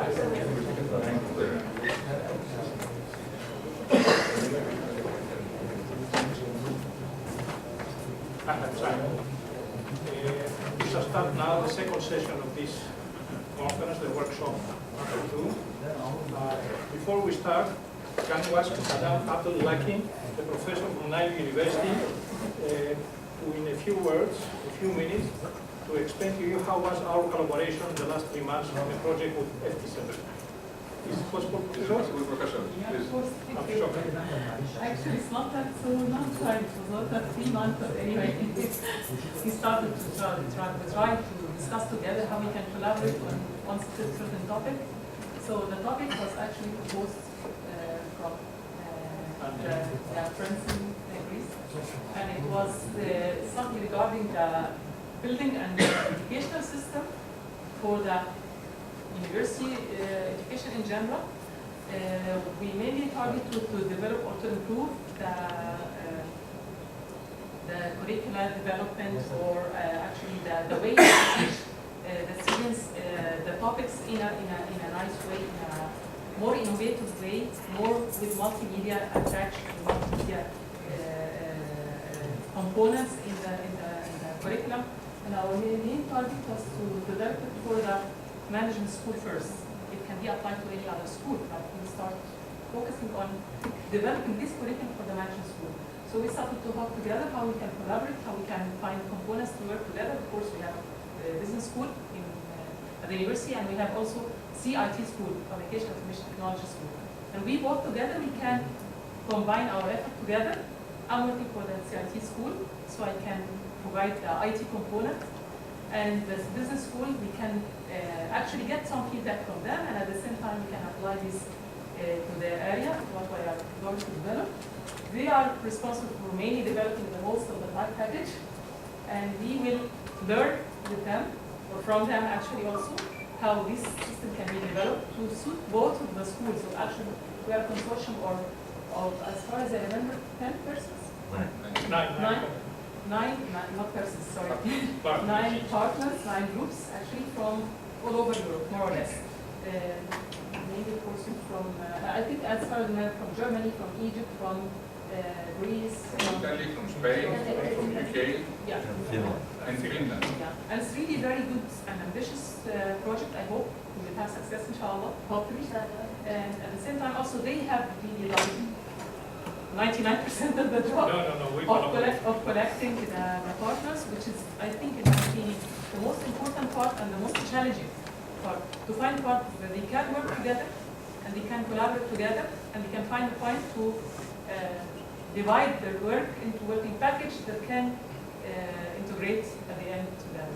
We shall start now the second session of this conference, the workshop number 2. Before we start, can you ask Madame Abdul Laki, the professor from Nile University, who in a few words, a few minutes, to explain to you how was our collaboration in the last 3 months on the project with FT7. Is it possible to do that? Professor, yeah, please. of course. Actually, it's not that so long time. It was not that 3 months, but anyway, we started to try to discuss together how we can collaborate on one certain topic. So the topic was actually proposed from the friends in Greece, and it was something regarding the building and the educational system for the university education in general. We mainly target to develop or to improve the curricular development, or actually the way to teach the students the topics in a nice way, in a more innovative way, more with multimedia attached, multimedia components in the curriculum. And our main target was to develop it for the management school first. It can be applied to any other school, but we start focusing on developing this curriculum for the management school. So we started to talk together how we can collaborate, how we can find components to work together. Of course, we have a business school at the university, and we have also CIT school, Communication Information Technology School. And we both together, we can combine our effort together. I'm working for the CIT school, so I can provide the IT component. And the business school, we can actually get some feedback from them, and at the same time, we can apply this to their area, what we are going to develop. They are responsible for mainly developing the most of the type package, and we will learn with them, or from them actually also, how this system can be developed to suit both of the schools. So actually, we are a consortium of, as far as I remember, 10 persons? Nine, not persons, sorry. 9 partners, 9 groups, actually from all over Europe, more or less. Maybe a person from, I think as far as I know, from Germany, from Egypt, from Greece. From Italy, from Spain, from UK, yeah. and Finland. Yeah. And it's really very good and ambitious project. I hope we will have success, inshallah, hopefully. And at the same time, also, they have really like 99% of the job of collecting the partners, which is, I think, it has been the most important part and the most challenging part. To find partners where they can work together and they can collaborate together and they can find a point to divide their work into working package that can integrate at the end together.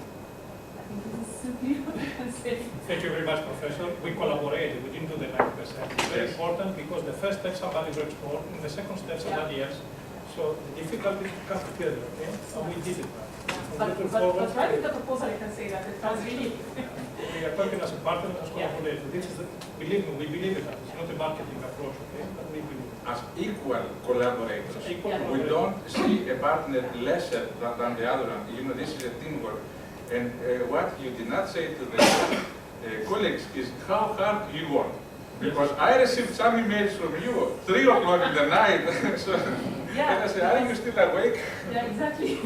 I think this is simply what I can say. Thank you very much, Professor. We collaborated. We didn't do the 90%. It's very important because the first step somebody works more, and the second step somebody else. So the difficulty is to come together, okay? And we did it. But writing the proposal, I can say that it was really... We are talking as a partner, as collaborator. This is, believe me, we believe it. It's not a marketing approach, okay? But we believe it. As equal collaborators. Equal We don't see a partner lesser than the other one. You know, this is a teamwork. And what you did not say to the colleagues is how hard you work. Because I received some emails from you 3 o'clock in the night. So, yeah, and I said, are you still awake? Yeah, exactly.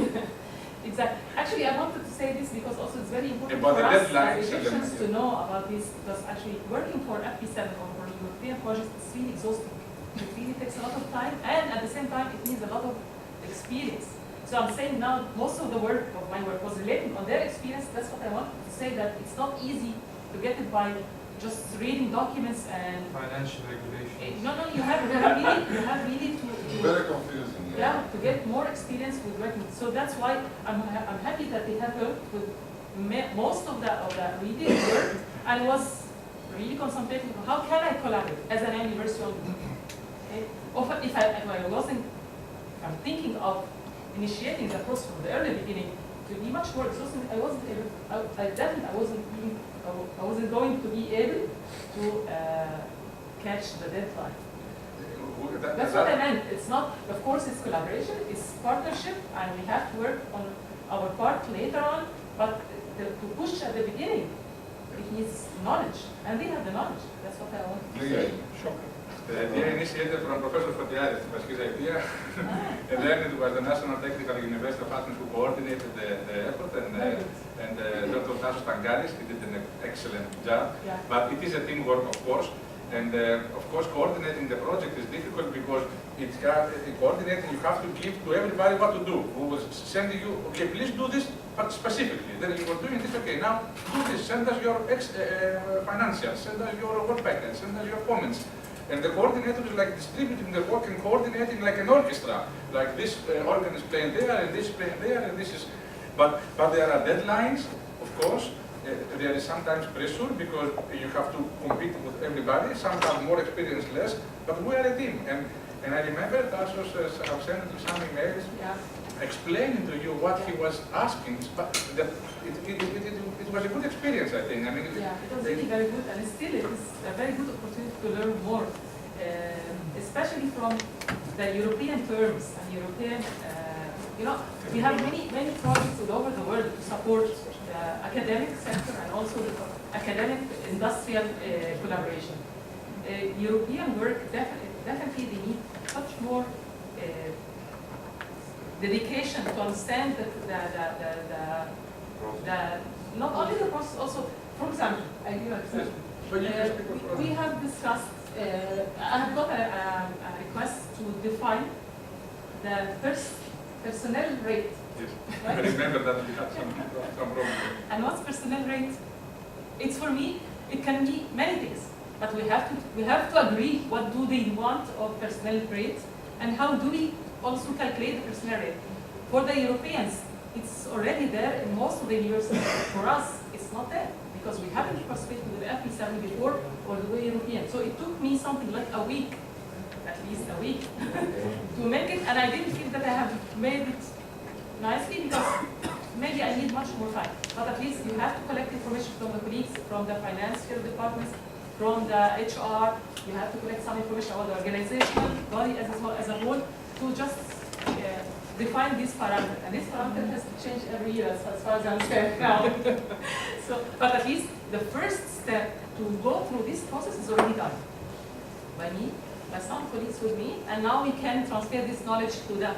Exactly. Actually, I wanted to say this because also it's very important About for the us deadlines Egyptians to know about this, because actually working for FP7 or for European projects is really exhausting. It really takes a lot of time, and at the same time, it needs a lot of experience. So I'm saying now, most of the work of my work was related on their experience. That's what I wanted to say, that it's not easy to get it by just reading documents and financial regulations. No, you have really to Very confusing. yeah, to get more experience with working. So that's why I'm happy that they have worked with most of the reading work and was really concentrating on how can I collaborate as an university. Okay? Often if I'm thinking of initiating the process from the early beginning to be much more exhausting, I wasn't going to be able to catch the deadline. That's what I meant. It's not, of course, it's collaboration, it's partnership, and we have to work on our part later on, but to push at the beginning It needs knowledge, and they have the knowledge. That's what I want to say. Shocking. The idea initiated from Professor Fotiadis, it was his idea. And then it was the National Technical University of Athens who coordinated the effort, and Dr. Tasos Tangalis, he did an excellent job. Yeah. But it is a teamwork, of course. And of course, coordinating the project is difficult because it's coordinating, you have to give to everybody what to do. Who was sending you, okay, please do this, but specifically. Then you were doing this, okay, now do this, send us your financials, send us your work package, send us your comments. And the coordinator is like distributing the work and coordinating like an orchestra. Like this organ is playing there, and this is playing there, and this is... But there are deadlines, of course. There is sometimes pressure because you have to compete with everybody. Some have more experience, less, but we are a team. And I remember Tasos have sent you some emails explaining to you what he was asking. But it was a good experience, I think. I mean, yeah, it was really very good, and still it is a very good opportunity to learn more, especially from the European terms and European. You know, we have many projects all over the world to support the academic sector and also the academic industrial collaboration. European work definitely they need much more dedication to understand the not only the process, also, for example, I give an example. We have discussed. I have got a request to define the first personnel rate. Yes. Right? I remember that we had some problem. And what's personnel rate? It's for me, it can be many things, but we have to agree what do they want of personnel rate and how do we also calculate the personnel rate. For the Europeans, it's already there in most of the universities. For us, it's not there because we haven't participated with the FP7 before or the way European. So it took me something like a week, at least a week, to make it, and I didn't feel that I have made it nicely because maybe I need much more time. But at least you have to collect information from the colleagues, from the financial departments, from the HR. You have to collect some information about the organizational body as a whole to just define this parameter. And this parameter has to change every year as far as I understand now. So, but at least the first step to go through this process is already done by me, by some colleagues with me, and now we can transfer this knowledge to the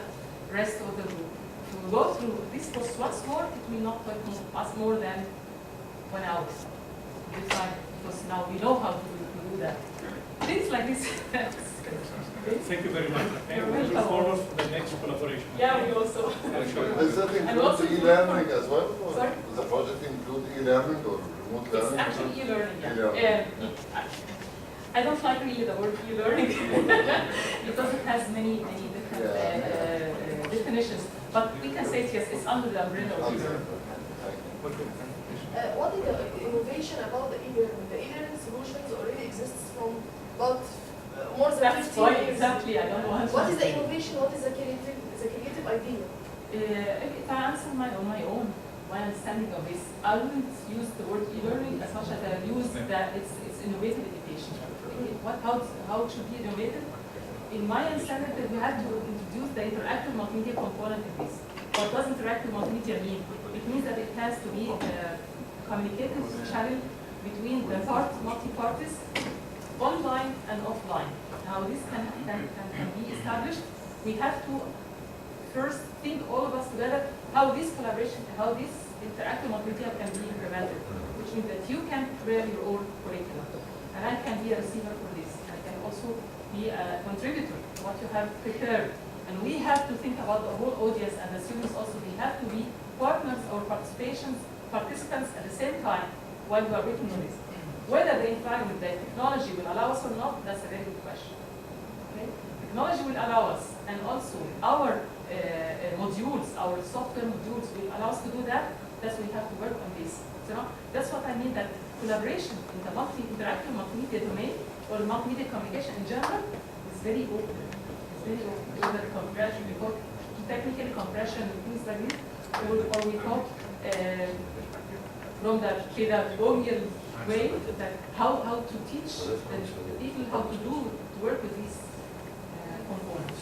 rest of the group. To go through this process once more, it will not take us more than 1 hour. Because now we know how to do that. Things like this. Thank you very much. And You're we look welcome. forward to the next collaboration. Yeah, we also. Does that And also include e-learning as well? Or Sorry? does the project include e-learning or remote It's learning? actually e-learning, yeah. E-learning. I don't like really the word e-learning because it has many different definitions. But we can say yes, it's under the umbrella of e-learning. What is the innovation about the e-learning? The e-learning solutions already exists from about more than That's 15 why years. exactly I don't want What is the to. innovation? What is the creative idea? If I answer on my own, my understanding of this, I wouldn't use the word e-learning as much as I use that it's innovative education. How it should be innovative? In my understanding, that we have to introduce the interactive multimedia component in this. What does interactive multimedia mean? It means that it has to be a communicative channel between the multi-parties, online and offline. How this can be established, we have to first think all of us together how this collaboration, how this interactive multimedia can be implemented, which means that you can prepare your own curriculum, and I can be a receiver for this. I can also be a contributor to what you have prepared. And we have to think about the whole audience and the students also. We have to be partners or participants at the same time while we are working on this. Whether the environment, the technology will allow us or not, that's a very good question. Okay? Technology will allow us, and also our modules, our software modules will allow us to do that. That's why we have to work on this. So that's what I mean, that collaboration in the interactive multimedia domain or multimedia communication in general is very open. It's very open. Whether compression, we talk technical compression, things like this, or we talk from the pedagogical way, that how to teach and people how to work with these components.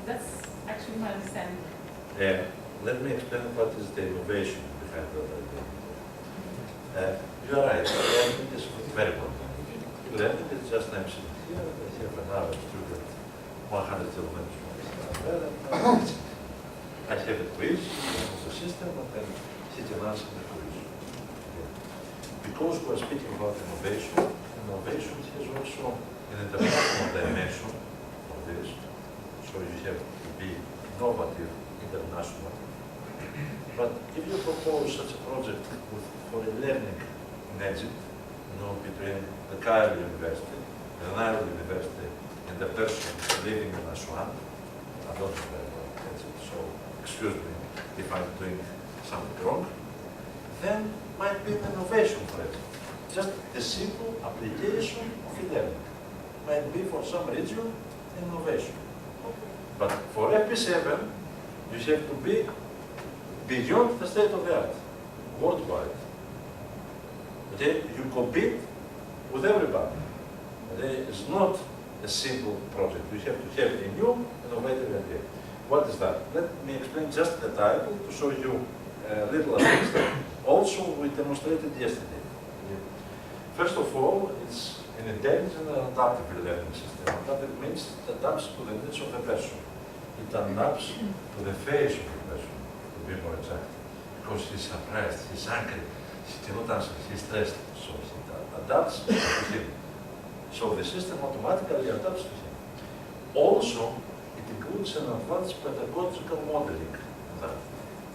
That's actually my understanding. Let me explain what is the innovation behind what I did. You are right. Learning is very important. Learning is just an MC. Here I have another student, 100 kilometers from his I have a quiz of the system, and then he can answer the quiz. Because we are speaking about innovation, innovation has also an international dimension of this. So you have to be innovative internationally. But if you propose such a project for a learning in Egypt, between the Cairo University, the Nile University, and the person living in Aswan, I don't know very well Egypt, so excuse me if I'm doing something wrong, then might be an innovation for it. Just a simple application of e-learning might be for some region innovation. But for FP7, you have to be beyond the state of the art, worldwide. Okay? You compete with everybody. Okay? It's not a simple project. You have to have a new innovative idea. What is that? Let me explain just the title to show you a little things that also we demonstrated yesterday. First of all, it's an intelligent and adaptive learning system. Adaptive means it adapts to the needs of the person. It adapts to the face of the person, to be more exact. Because he's surprised, he's angry, he cannot answer, he's stressed, so he adapts to him. So the system automatically adapts to him. Also, it includes an advanced pedagogical modeling.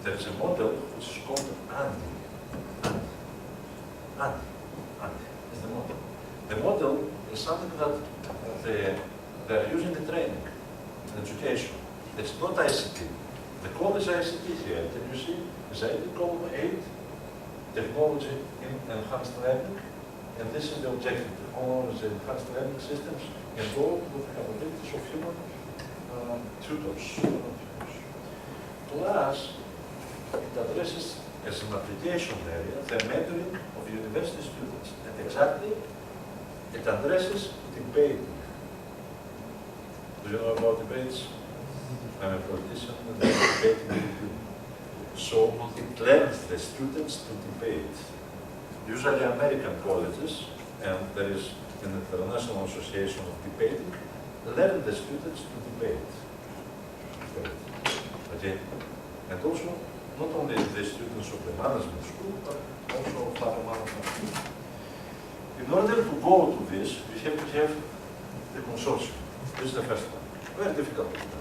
There is a model which is called ANDgate. ANDgate is the model. The model is something that they are using in training, in education. It's not ICT. The call is ICT here. Can you see? It's column 8, technology in enhanced learning, and this is the objective. Technology enhanced learning systems involved with the capabilities of human tutors. Plus, it addresses as an application area the mentoring of university students, and exactly it addresses debating. Do you know about debates? I'm a politician, and I'm debating with you. So it learns the students to debate. Usually American colleges, and there is an international association of debating, learn the students to debate. Okay? And also, not only the students of the management school, but also of other management school. In order to go to this, you have to have the consortium. This is the first one. Very difficult to find.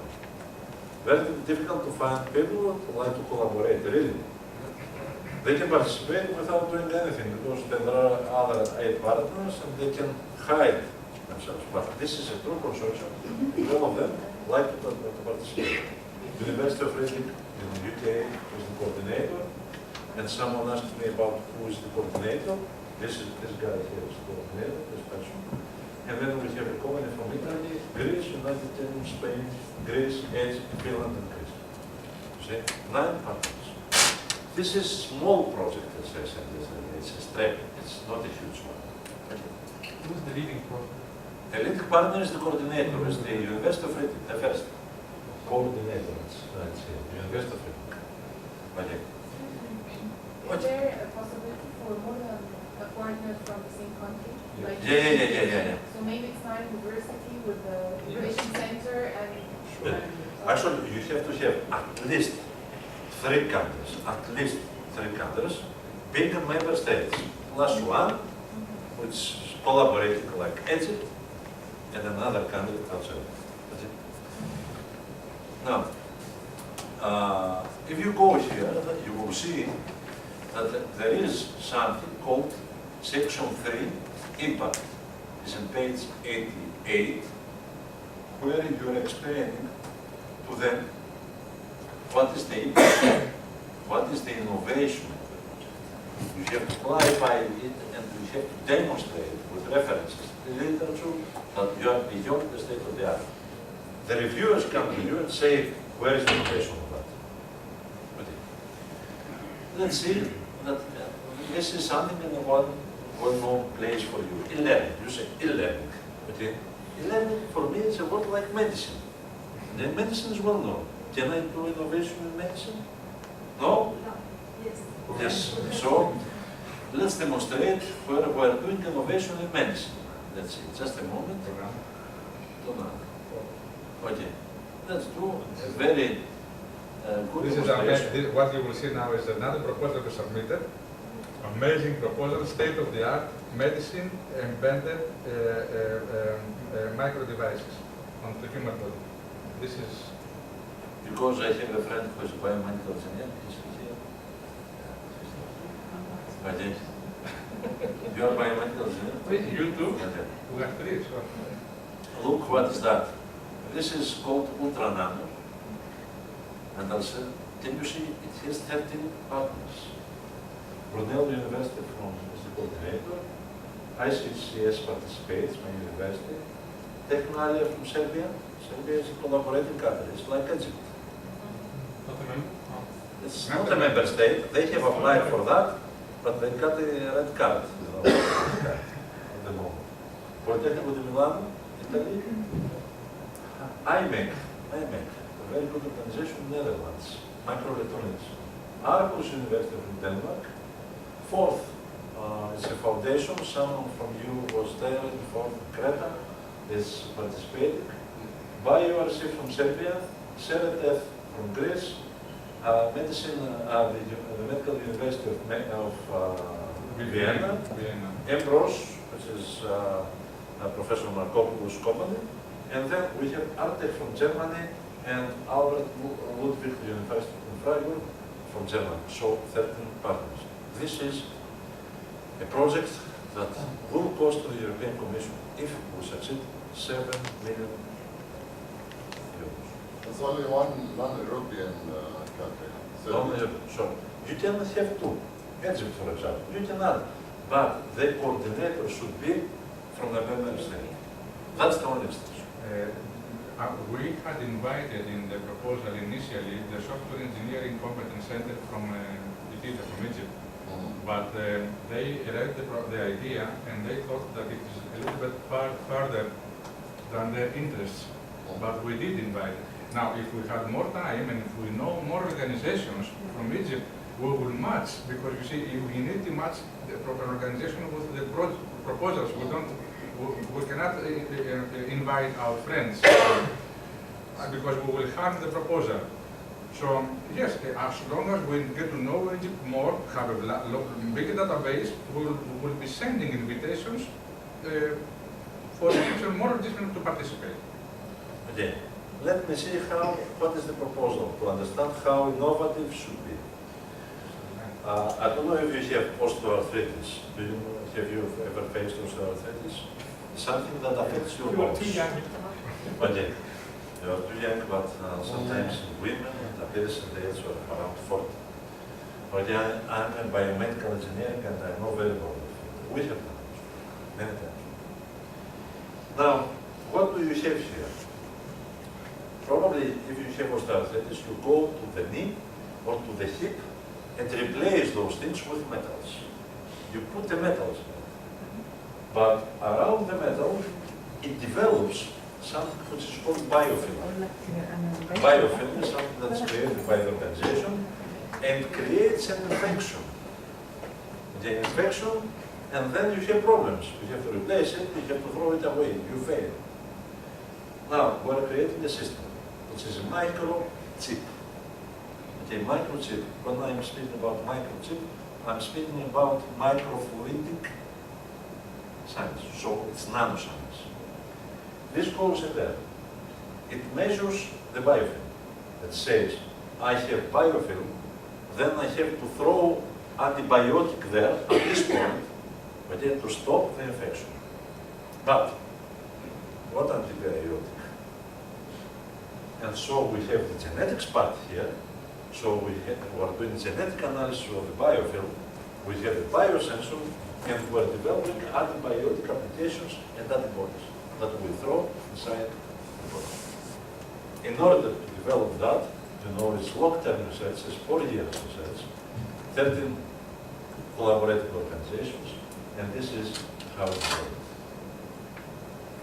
Very difficult to find people who like to collaborate, really. They can participate without doing anything, because there are other 8 partners and they can hide themselves. But this is a true consortium. All of them like to participate. University of Reading in the UK is the coordinator, and someone asked me about who is the coordinator. This guy here is the coordinator, this person. And then we have a company from Italy, Greece, United Kingdom, Spain, Greece, Egypt, Finland, and Greece. See? 9 partners. This is a small project, as I said. It's a step. It's not a huge one. Who's the leading partner? The leading partner is the coordinator, is the University of Reading, the first coordinator. It's University of Reading. Okay. Is there a possibility for more than a partner from the same country? Like Yeah. So maybe it's not university with the innovation center and. Sure. Actually, you have to have at least 3 countries, big member states, plus one, which is collaborating like Egypt, and another country outside. Now, if you go here, you will see that there is something called Section 3 Impact. It's on page 88, where you are explaining to them what is the impact, what is the innovation. You have to clarify it, and you have to demonstrate with references, literature, that you are beyond the state of the art. The reviewers come to you and say, where is the innovation of that? Let's see that this is something in a well-known place for you. E-learning, you say e-learning. Okay? E-learning for me is a word like medicine. The medicine is well known. Can I do innovation in medicine? No? Yes. Yes. So let's demonstrate where we are doing innovation in medicine. Let's see, just a moment. Okay, let's do a very good This is demonstration. what you will see now is another proposal we submitted. Amazing proposal, state-of-the-art medicine embedded micro devices on the human body. This is Because I have a friend who is a biomedical engineer, he's here. Okay. You are biomedical engineer? you too. Okay. We have three. So. Look what is that. This is called ultra nano. And also, can you see it has 13 partners. Brunel University from the coordinator, ICCS participates, my university, Technalia from Serbia. Serbia is a collaborating country, it's like Egypt. It's not a member state, they have applied for that, but they got a red card, at the moment. Polytechnico di Milano, Italy, IMEC, a very good organization in the Netherlands, microelectronics. Aarhus University from Denmark. Fourth, it's a foundation, someone from you was there before, Creta is participating. BioRC from Serbia, CERETEF from Greece, medicine, the Medical University of Vienna, Embros, which is Professor Markopoulos' company, and then we have Artec from Germany and Albert Ludwig University in Freiburg from Germany, so 13 partners. This is a project that will cost to the European Commission, if we succeed, 7 million euros. It's only one non-European country. So you can have two. Egypt, for example, you can add, but the coordinator should be from the member state. That's the only extension. We had invited in the proposal initially the Software Engineering Competence Center from Egypt. But they read the idea and they thought that it is a little bit further than their interests. But we did invite. Now, if we had more time and if we know more organizations from Egypt, we will match, because you see, we need to match the proper organization with the proposals. We cannot invite our friends because we will harm the proposal. So yes, as long as we get to know Egypt more, have a big database, we will be sending invitations for more participants to participate. Okay. Let me see what is the proposal to understand how innovative should be. I don't know if you have osteoarthritis. Have you ever faced osteoarthritis? Something that affects your You are bones. too young. Okay. You are too young, but sometimes in women it appears at the age of around 40. Okay, I'm a biomedical engineer and I know very well. We have done it many times. Now, what do you have here? Probably, if you have osteoarthritis, you go to the knee or to the hip and replace those things with metals. You put the metals in it. But around the metal, it develops something which is called biofilm. Biofilm is something that's created by the organization and creates an infection. The infection, and then you have problems. You have to replace it, you have to throw it away, you fail. Now, we're creating a system, which is a microchip. Okay, microchip, when I'm speaking about microchip, I'm speaking about microfluidic science, so it's nanoscience. This goes in there. It measures the biofilm. It says, I have biofilm, then I have to throw antibiotic there at this point, okay, to stop the infection. But, what antibiotic? And so we have the genetics part here. So we are doing genetic analysis of the biofilm. We have the biosensor, and we're developing antibiotic applications and antibodies that we throw inside the body. In order to develop that, you know, it's long-term research, it's 4 years research, 13 collaborative organizations, and this is how it's done.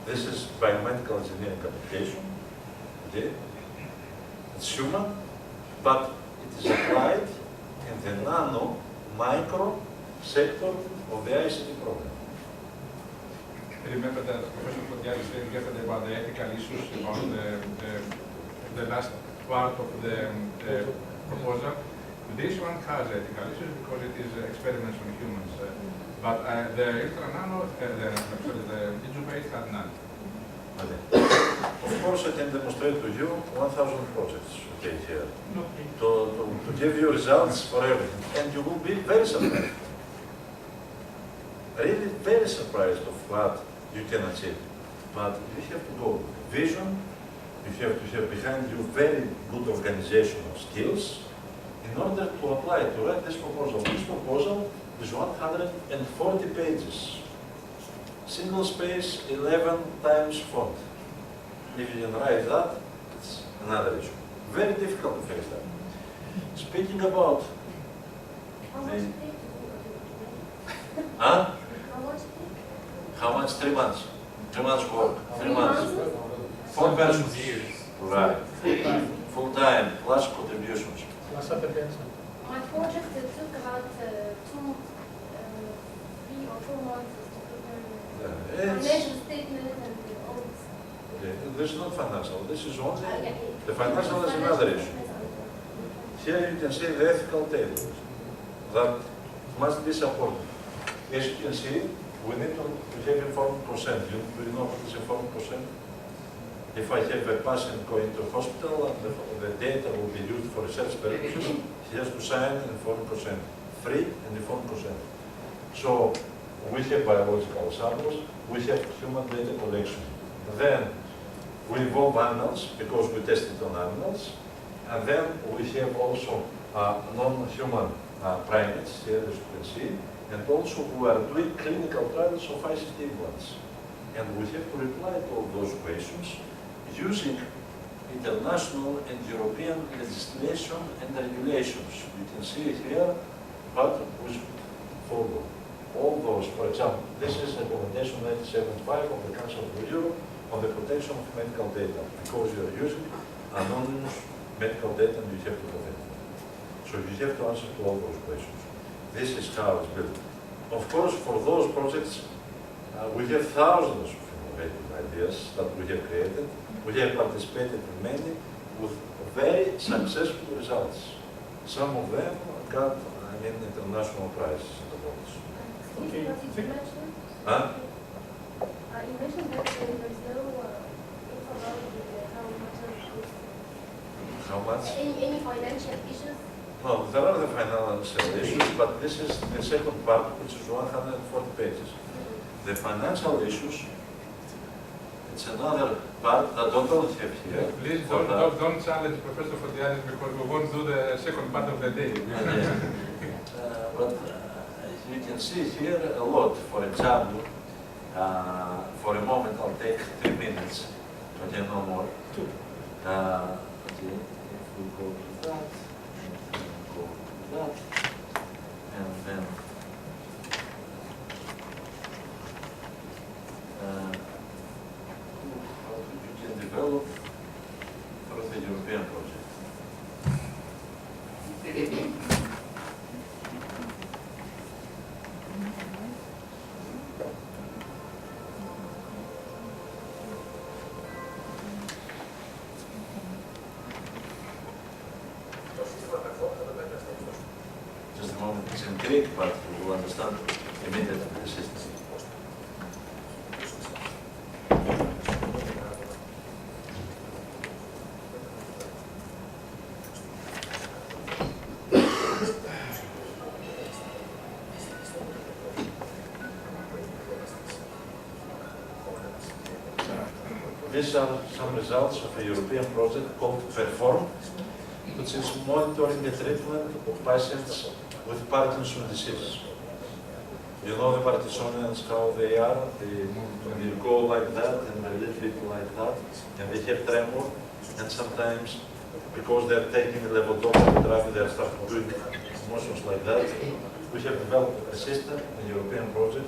This is biomedical engineering application. Okay? It's human, but it is applied in the nano, micro sector of the ICT program. Remember that Professor Fondialis said yesterday about the ethical issues about the last part of the proposal. This one has ethical issues because it is experiments on humans. But the ultra nano, the digibase had none. Okay. Of course, I can demonstrate to you 1,000 projects, okay, here, to give you results for everything, and you will be very surprised. Really very surprised of what you can achieve. But you have to go vision, you have to have behind you very good organizational skills in order to apply, to write this proposal. This proposal is 140 pages. Single space, 11 times font. If you can write that, it's another issue. Very difficult to fix that. Speaking about How much the... did they Huh? How much did How much? 3 months. 3 months work. 3 months. months? 4 persons. years. Right. Full time, plus contributions. Plus attendance. My project took about 3 or 4 months to prepare the It's, financial statement and all this. this is not financial. This is only Yeah, the financial is another issue. Here you can see the ethical table that must be supported. As you can see, we need to have informed consent. Do you know what is informed consent? If I have a patient going to hospital and the data will be used for research purposes, he has to sign informed consent, free and informed consent. So we have biological samples, we have human data collection. Then we involve animals because we test it on animals, and then we have also non-human primates, here as you can see, and also we are doing clinical trials of ICT implants. And we have to reply to all those questions using international and European legislation and regulations. You can see here what we should follow. All those, for example, this is recommendation 97.5 of the Council of Europe on the protection of medical data, because you are using anonymous medical data and you have to protect it. So you have to answer to all those questions. This is how it's built. Of course, for those projects, we have thousands of innovative ideas that we have created. We have participated in many with very successful results. Some of them got, international prizes in the world. Excuse me, what did you mention? Huh? You mentioned that there's no info about how much of it. How much? Any financial issues? No, there are the financial issues, but this is the second part, which is 140 pages. The financial issues, it's another part that don't have here. Please don't challenge Professor Fondialis because we won't do the second part of the day. But you can see here a lot. For example, for a moment I'll take 3 minutes, okay, no more. Okay, if we go to that, go to that, and then how you can develop through the European project. Just a moment, it's in Greek, but you will understand immediately the system. These are some results of a European project called PERFORM, which is monitoring the treatment of patients with Parkinson's disease. You know the Parkinsonians, how they are, they go like that and a little bit like that, and they have tremor, and sometimes, because they're taking a levodopa drug, they're starting doing motions like that. We have developed a system, a European project,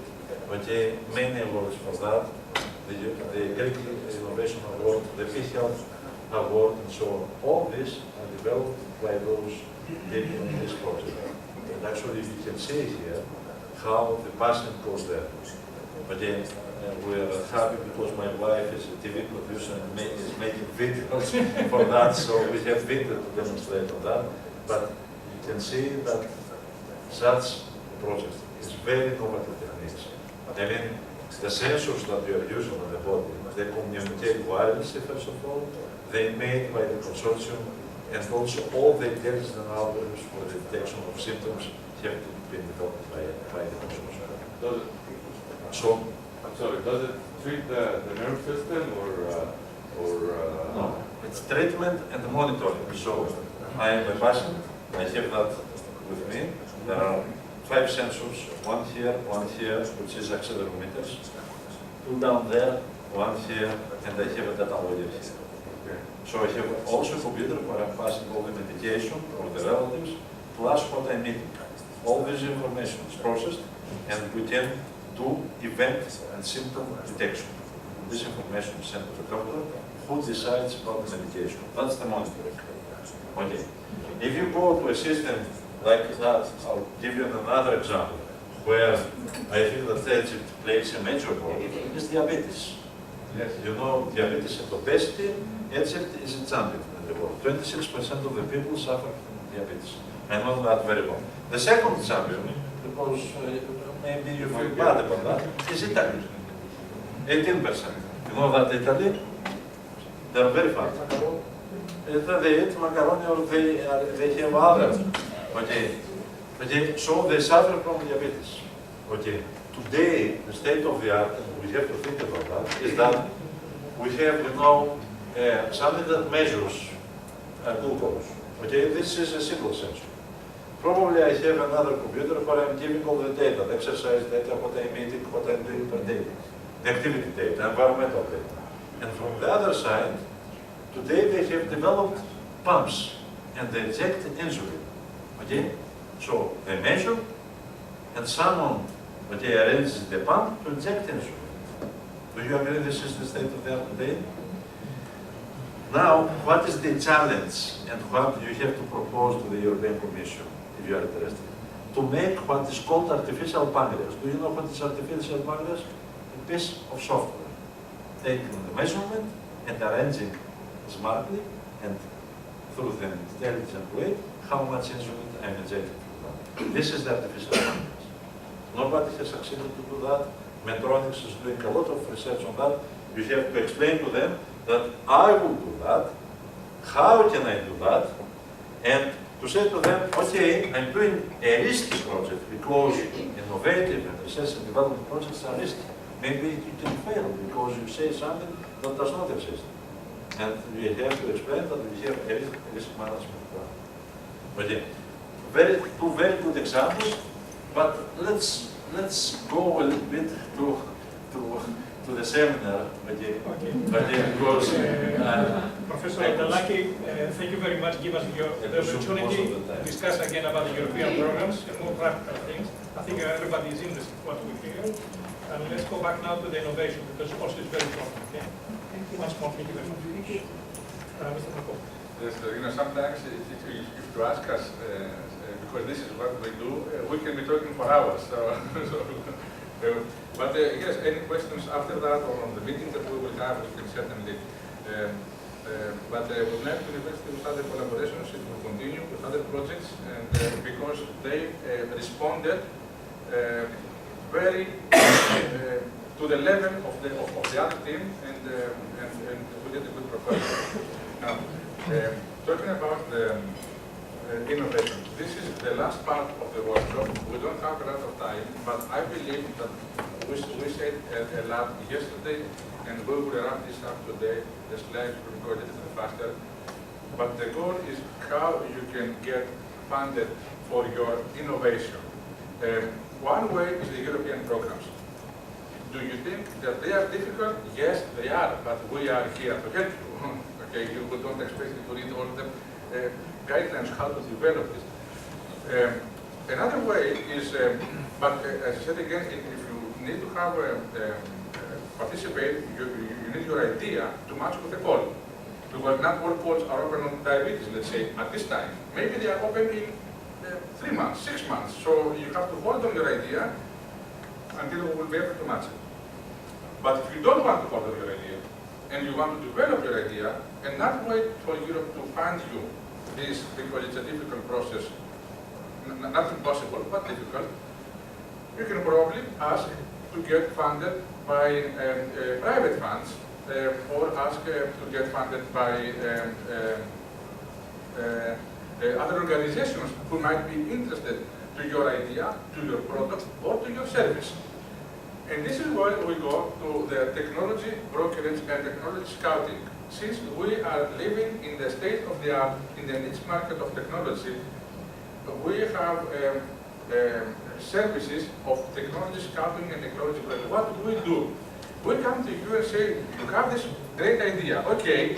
okay, many awards for that, the Greek Innovation Award, the PHL Award, and so on. All these are developed by those people in this project. And actually, you can see here how the passion goes there. Again, we are happy because my wife is a TV producer and is making videos for that, so we have video to demonstrate on that. But you can see that such project is very innovative techniques. I mean, the sensors that you are using on the body, they communicate wirelessly, first of all. They made by the consortium, and also all the intelligence and algorithms for the detection of symptoms have been developed by the consortium. Does it, So, I'm sorry, does it treat the nerve system or no, it's treatment and monitoring. So, I am a patient, I have that with me. There are 5 sensors, one here, which is accelerometers, 2 down there, 1 here, and I have a data logger here. okay. So I have also a computer where I'm passing all the medication or the relatives, plus what I'm eating. All this information is processed, and we can do event and symptom detection. This information is sent to the doctor, who decides about the medication. That's the monitoring. Okay. If you go to a system like that, I'll give you another example, where I think that Egypt plays a major role, is diabetes. Yes. You know, diabetes and obesity, Egypt is a champion in the world. 26% of the people suffer from diabetes. I know that very well. The second champion, because maybe you feel bad about that, is Italy. 18%. You know that Italy, they're very fat. Either they eat macaroni or they have other. Okay. Okay. So they suffer from diabetes. Okay. Today, the state of the art, and we have to think about that, is that we have, you know, something that measures glucose. Okay, this is a single sensor. Probably I have another computer where I'm giving all the data, the exercise data, what I'm eating, what I'm doing per day, the activity data, environmental data. And from the other side, today they have developed pumps and they inject insulin. Okay, so they measure and someone arranges the pump to inject insulin. Do you agree this is the state of the art today? Now, what is the challenge and what you have to propose to the European Commission, if you are interested? To make what is called artificial pancreas. Do you know what is artificial pancreas? A piece of software. Taking the measurement and arranging smartly and through the intelligent way how much insulin I'm injecting. This is the artificial pancreas. Nobody has succeeded to do that. Medtronics is doing a lot of research on that. You have to explain to them that I will do that, how can I do that, and to say to them, okay, I'm doing a risky project because innovative and research and development projects are risky. Maybe you can fail because you say something that does not exist. And we have to explain that we have a risk management plan. Okay. Two very good examples, but let's go a little bit to the seminar again. Because Professor Dalaki, thank you very much. Give us the opportunity to discuss again about the European programs and more practical things. I think everybody is interested in what we hear. And let's go back now to the innovation, because also it's very important. Okay? Thank you once more. Thank you very much. Mr. Markov. Yes, sometimes if you ask us, because this is what we do, we can be talking for hours. But yes, any questions after that or on the meeting that we will have, we can certainly. But with Lent University, with other collaborations, it will continue with other projects, and because they responded very to the level of the other team, and we did a good proposal. Now, talking about the innovation, this is the last part of the workshop. We don't have a lot of time, but I believe that we said a lot yesterday, and we will wrap this up today. The slides will go a little bit faster. But the goal is how you can get funded for your innovation. One way is the European programs. Do you think that they are difficult? Yes, they are, but we are here to help you. Okay, you don't expect me to read all the guidelines how to develop this. Another way is, but as I said again, if you need to have participate, you need your idea to match with the poll. Because not all polls are open on diabetes, let's say, at this time. Maybe they are open in 3 months, 6 months. So you have to hold on your idea until we will be able to match it. But if you don't want to hold on your idea, and you want to develop your idea, and not wait for Europe to fund you, this, because it's a difficult process, not impossible, but difficult, you can probably ask to get funded by private funds, or ask to get funded by other organizations who might be interested to your idea, to your product, or to your service. And this is where we go to the technology brokerage and technology scouting. Since we are living in the state of the art, in the niche market of technology, we have services of technology scouting and technology brokerage. What do? We come to you and say, you have this great idea, okay,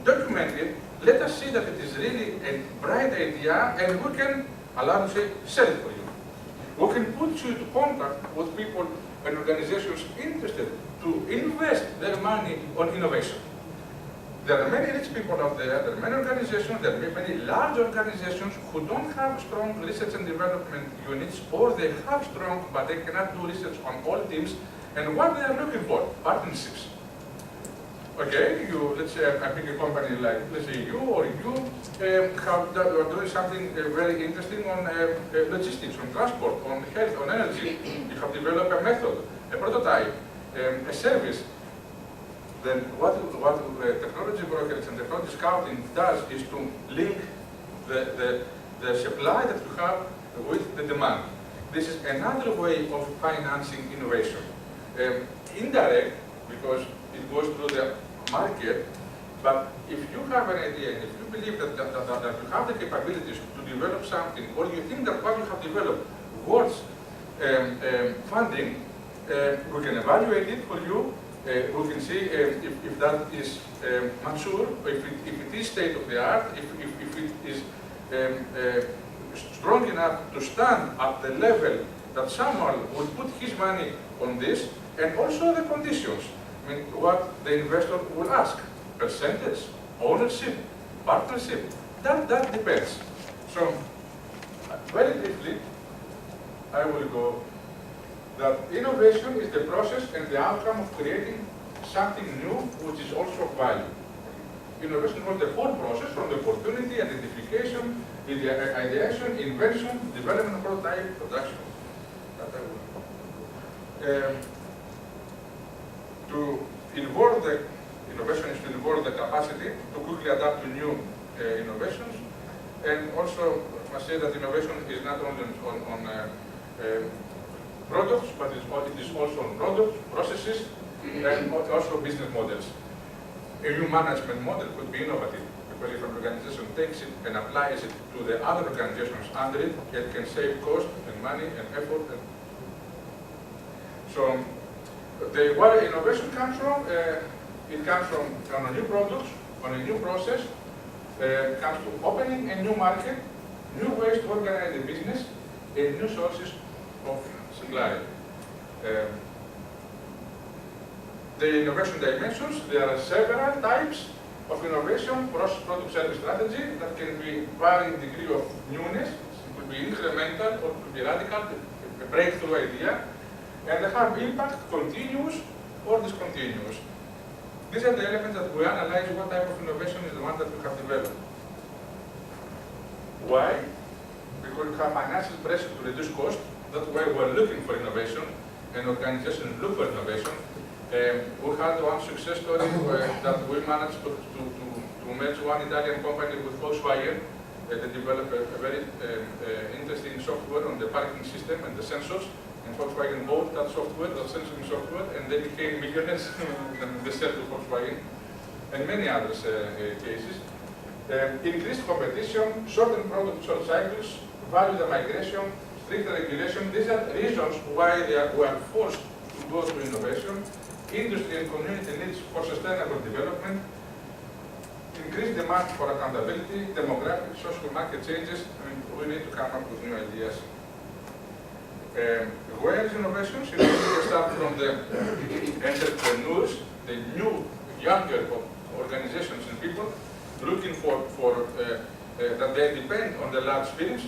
document it, let us see that it is really a bright idea, and we can allow you to say, sell it for you. We can put you into contact with people and organizations interested to invest their money on innovation. There are many rich people out there are many organizations, there are many large organizations who don't have strong research and development units, or they have strong, but they cannot do research on all teams. And what they are looking for? Partnerships. Okay, let's say I pick a company like, let's say you are doing something very interesting on logistics, on transport, on health, on energy. You have developed a method, a prototype, a service. Then what technology brokerage and technology scouting does is to link the supply that you have with the demand. This is another way of financing innovation. Indirect, because it goes through the market, but if you have an idea and if you believe that you have the capabilities to develop something, or you think that what you have developed worth funding, we can evaluate it for you. We can see if that is mature, if it is state of the art, if it is strong enough to stand at the level that someone will put his money on this, and also the conditions. I mean, what the investor will ask: percentage, ownership, partnership. That depends. So, very briefly, I will go that innovation is the process and the outcome of creating something new, which is also of value. Innovation was the whole process from the opportunity, identification, ideation, invention, development, prototype, production. To involve the innovation is to involve the capacity to quickly adapt to new innovations, and also I must say that innovation is not only on products, but it is also on products, processes, and also business models. A new management model could be innovative, because if an organization takes it and applies it to the other organizations under it, it can save cost and money and effort. So, where innovation comes from, it comes from on a new product, on a new process, it comes to opening a new market, new ways to organize the business, and new sources of supply. The innovation dimensions, there are several types of innovation, product service strategy that can be varying degree of newness. It could be incremental or it could be radical, a breakthrough idea. And they have impact, continuous or discontinuous. These are the elements that we analyze what type of innovation is the one that we have developed. Why? Because we have financial pressure to reduce cost. That's why we're looking for innovation, and organizations look for innovation. We had one success story that we managed to merge one Italian company with Volkswagen. They developed a very interesting software on the parking system and the sensors. And Volkswagen bought that software, that sensing software, and they became millionaires and they sell to Volkswagen, and many other cases. Increased competition, shortened product short cycles, value the migration, stricter regulation. These are reasons why we are forced to go to innovation. Industry and community needs for sustainable development. Increased demand for accountability, demographic, social market changes. I mean, we need to come up with new ideas. Where is innovations? You start from the entrepreneurs, the new, younger organizations and people looking for that they depend on the large firms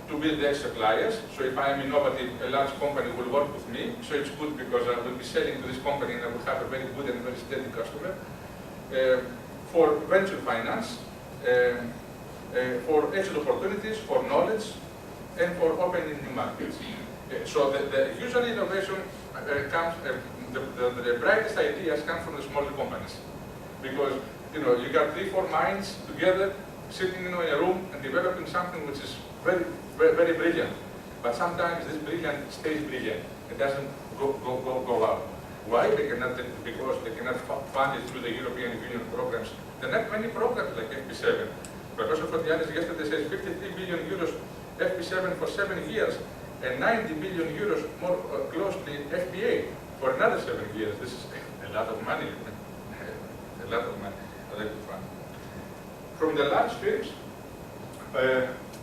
to be their suppliers. So if I am innovative, a large company will work with me. So it's good because I will be selling to this company and I will have a very good and very steady customer. For venture finance, for exit opportunities, for knowledge, and for opening new markets. So the usual innovation comes, the brightest ideas come from the smaller companies. Because you got 3-4 minds together, sitting in a room and developing something which is very, very, very brilliant. But sometimes this brilliant stays brilliant. It doesn't go out. Why? Because they cannot fund it through the European Union programs. There are not many programs like FP7. Professor Fotianis yesterday says 53 billion euros FP7 for 7 years and 90 billion euros more closely FP8 for another 7 years. This is a lot of money. A lot of money. I like to fund. From the large firms,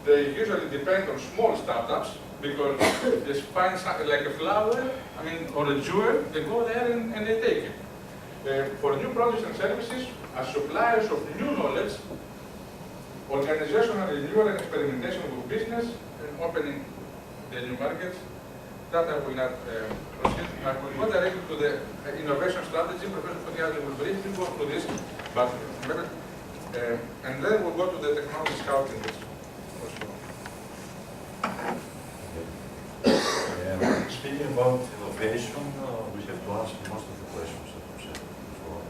they usually depend on small startups because they find something like a flower, or a jewel, they go there and they take it. For new products and services, as suppliers of new knowledge, organizational renewal and experimentation with business, and opening the new markets, that I will not proceed. I will go directly to the innovation strategy. Professor Fotianis will briefly go through this, but and then we'll go to the technology scouting. Speaking about innovation, we have to answer most of the questions that you said before.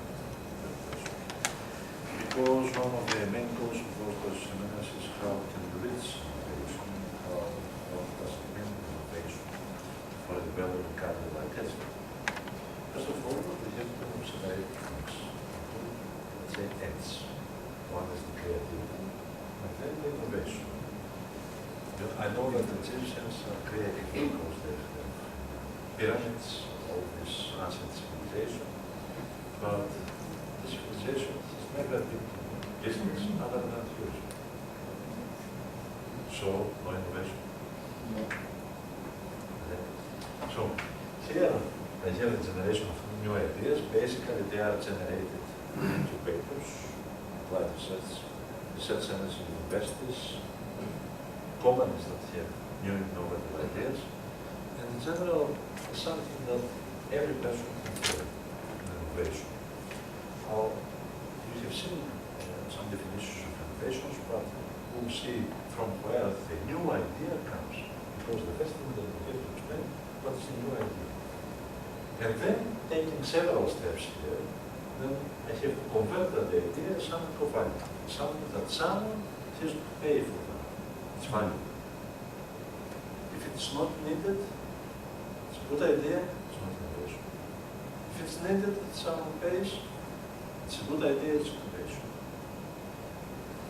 Because one of the main goals of those seminars is how can we reach innovation, what does it mean innovation for a developing country like Israel. First of all, we have to separate things, let's say ends. One is the creativity, and then the innovation. I know that the Egyptians are creating because they have pyramids, all this ancient civilization, but the civilization has never been business other than use. So, no innovation. So, here I have a generation of new ideas. Basically, they are generated into papers, applied research centers in universities, companies that have new innovative ideas, and in general, it's something that every person can do in innovation. Now, you have seen some definitions of innovations, but we'll see from where the new idea comes, because the first thing that we have to explain what is the new idea. And then, taking several steps here, then I have to convert that idea to something provided, something that someone has to pay for. It's money. If it's not needed, it's a good idea, it's not innovation. If it's needed, someone pays, it's a good idea, it's innovation.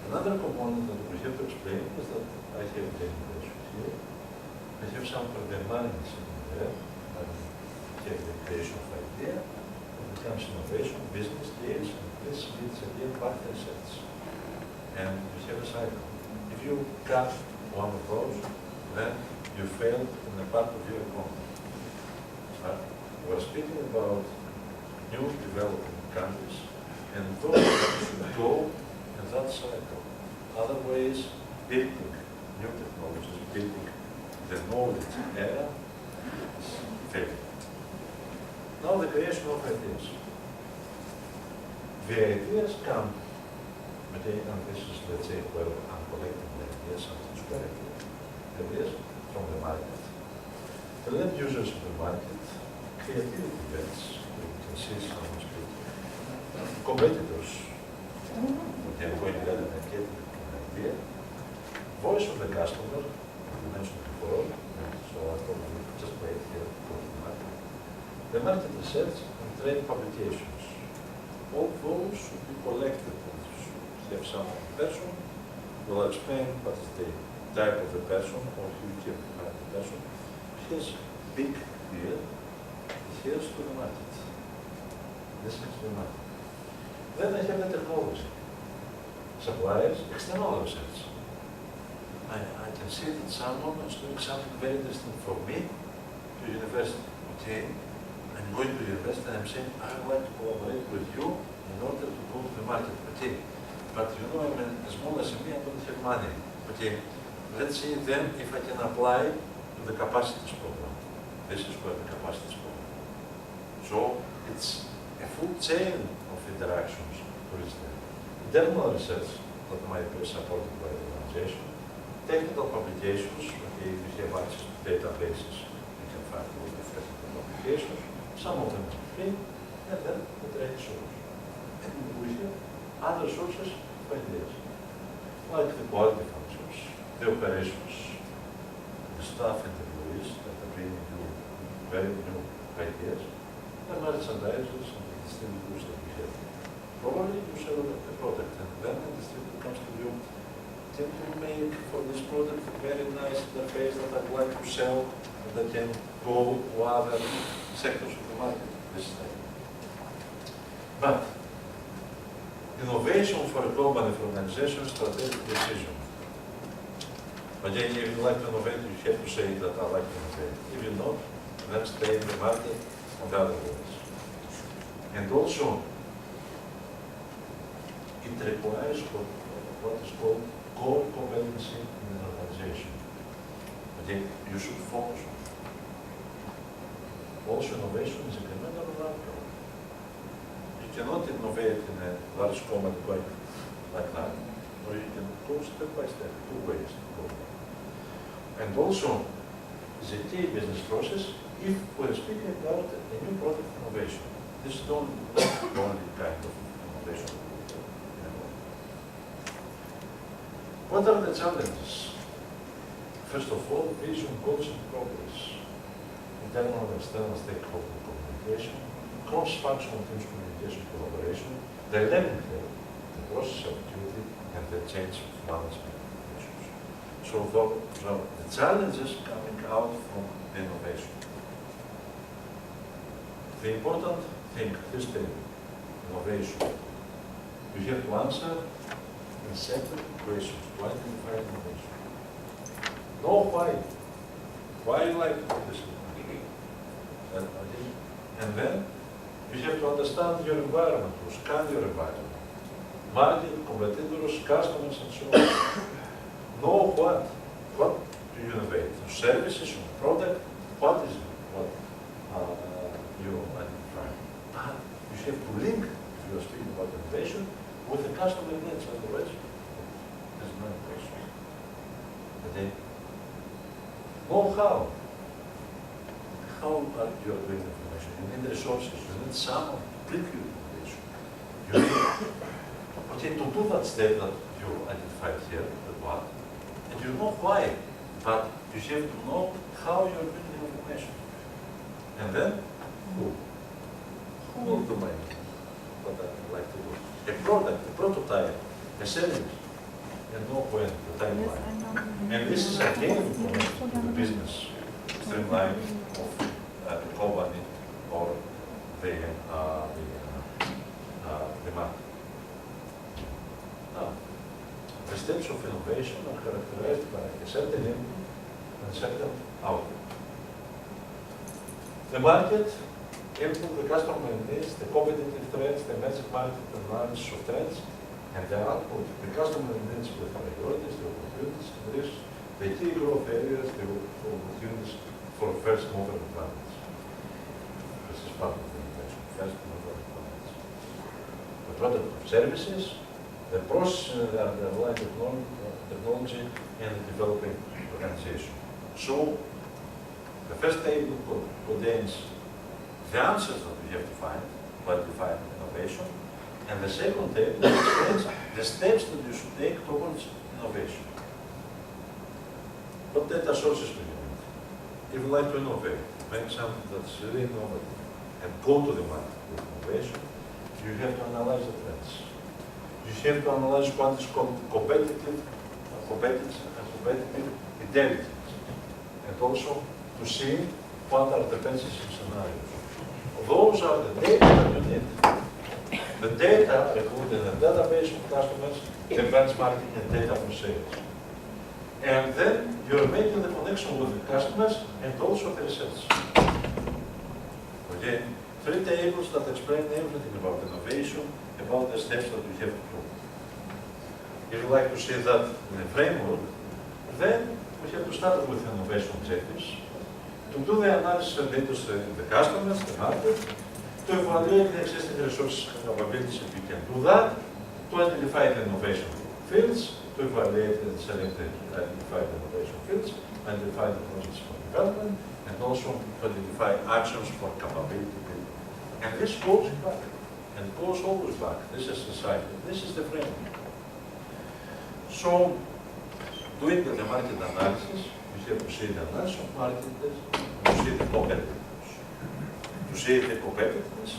Another component that we have to explain is that I have the innovation here. I have some of the money sitting there, I have the creation of idea, it becomes innovation, business deals, and this leads again back to research. And we have a cycle. If you cut one of those, then you failed in a part of your economy. We're speaking about new developing countries, and those should go in that cycle. Other ways, building new technologies, building the knowledge era is failing. Now the creation of ideas. The ideas come, and this is, let's say, where I'm collecting the ideas, something super ideas from the market. The end users of the market, creativity events, you can see someone speaking. Competitors, they are going together and getting an idea. Voice of the customer, you mentioned before, so I thought we could just wait here for the market. The market research and trade publications. All those should be collected. Have some person will explain what is the type of the person or who can provide the person. Here's big here, here's to the market. This is to the market. Then I have the technology. Suppliers, external research. I can see that someone is doing something very interesting for me to university. Okay, I'm going to university and I'm saying, I would like to collaborate with you in order to go to the market. Okay. But you know, I mean, a small SME, I don't have money. Okay, let's see then if I can apply to the capacities program. This is where the capacities program. So it's a full chain of interactions to reach there. Internal research that might be supported by the organization. Technical publications, okay, if you have access to databases, you can find a lot of technical publications. Some of them are free, and then the trade source. And we have other sources of ideas, like the quality functions, the operations, the staff and employees that are bringing you very new ideas, the merchandisers and the distributors that we have. Probably you sell the product, and then the distributor comes to you. Can you make for this product a very nice interface that I'd like to sell and that can go to other sectors of the market? This is it. But innovation for a company, for organization, strategic decision. Again, if you like to innovate, you have to say that I like to innovate. If you don't, then stay in the market on the other ways. And also, it requires what is called core competency in an organization. Again, you should focus on it. Also, innovation is incremental and radical. You cannot innovate in a large company like that, or you can go step by step, 2 ways to go. And also, the key business process, if we're speaking about a new product innovation, this is not the only kind of innovation. What are the challenges? First of all, vision, goals, and progress. Internal and external stakeholder communication, cross-functional teams communication, collaboration, the learning curve, the process of activity, and the change of management issues. So the challenges coming out from innovation. The important thing, this thing, innovation, you have to answer in separate questions to identify innovation. Know why. Why you like to do this? And then you have to understand your environment, to scan your environment. Market, competitors, customers, and so on. Know what do you innovate? Services, product, what is it? What you identify. But you have to link, if you are speaking about innovation, with the customer needs, otherwise there's no innovation. Okay? Know how. How are you doing information? You need resources, you need someone to bring you information. You need, okay, to do that step that you identified here, the what, and you know why, but you have to know how you're bringing information. And then, who? Who will do what I like to do? A product, a prototype, a service, and know when, the timeline. And this is again connected to the business streamline of the company or the market. Now, the steps of innovation are characterized by a certain input and a certain output. The market, input, the customer needs, the competitive trends, the emerging market analysis of trends, and the output, the customer needs with priorities, the opportunities, the risks, the key growth areas, the opportunities for first mover advantage. This is part of the innovation, first mover advantage. The product of services, the process and the underlying technology, and the developing organization. So, the first table contains the answers that we have to find by defining innovation, and the second table explains the steps that you should take towards innovation. What data sources do you need? If you like to innovate, make something that's really innovative, and go to the market with innovation, you have to analyze the trends. You have to analyze what is called competitive intelligence, and also to see what are the purchasing scenarios. Those are the data that you need. The data included in the database of customers, the benchmarking, and data for sales. And then you're making the connection with the customers and also the research. Okay? 3 tables that explain everything about innovation, about the steps that we have to do. if you like to see that in a framework, then we have to start with innovation objectives, to do the analysis of data in the customers, the market, to evaluate the existing resources and capabilities if we can do that, to identify the innovation fields, to evaluate and select the identified innovation fields, identify the projects for development, and also to identify actions for capability building. And this goes back, and goes always back. This is the cycle. This is the framework. So, doing the market analysis, we have to see the analysis of market, to see the competitiveness. To see the competitiveness,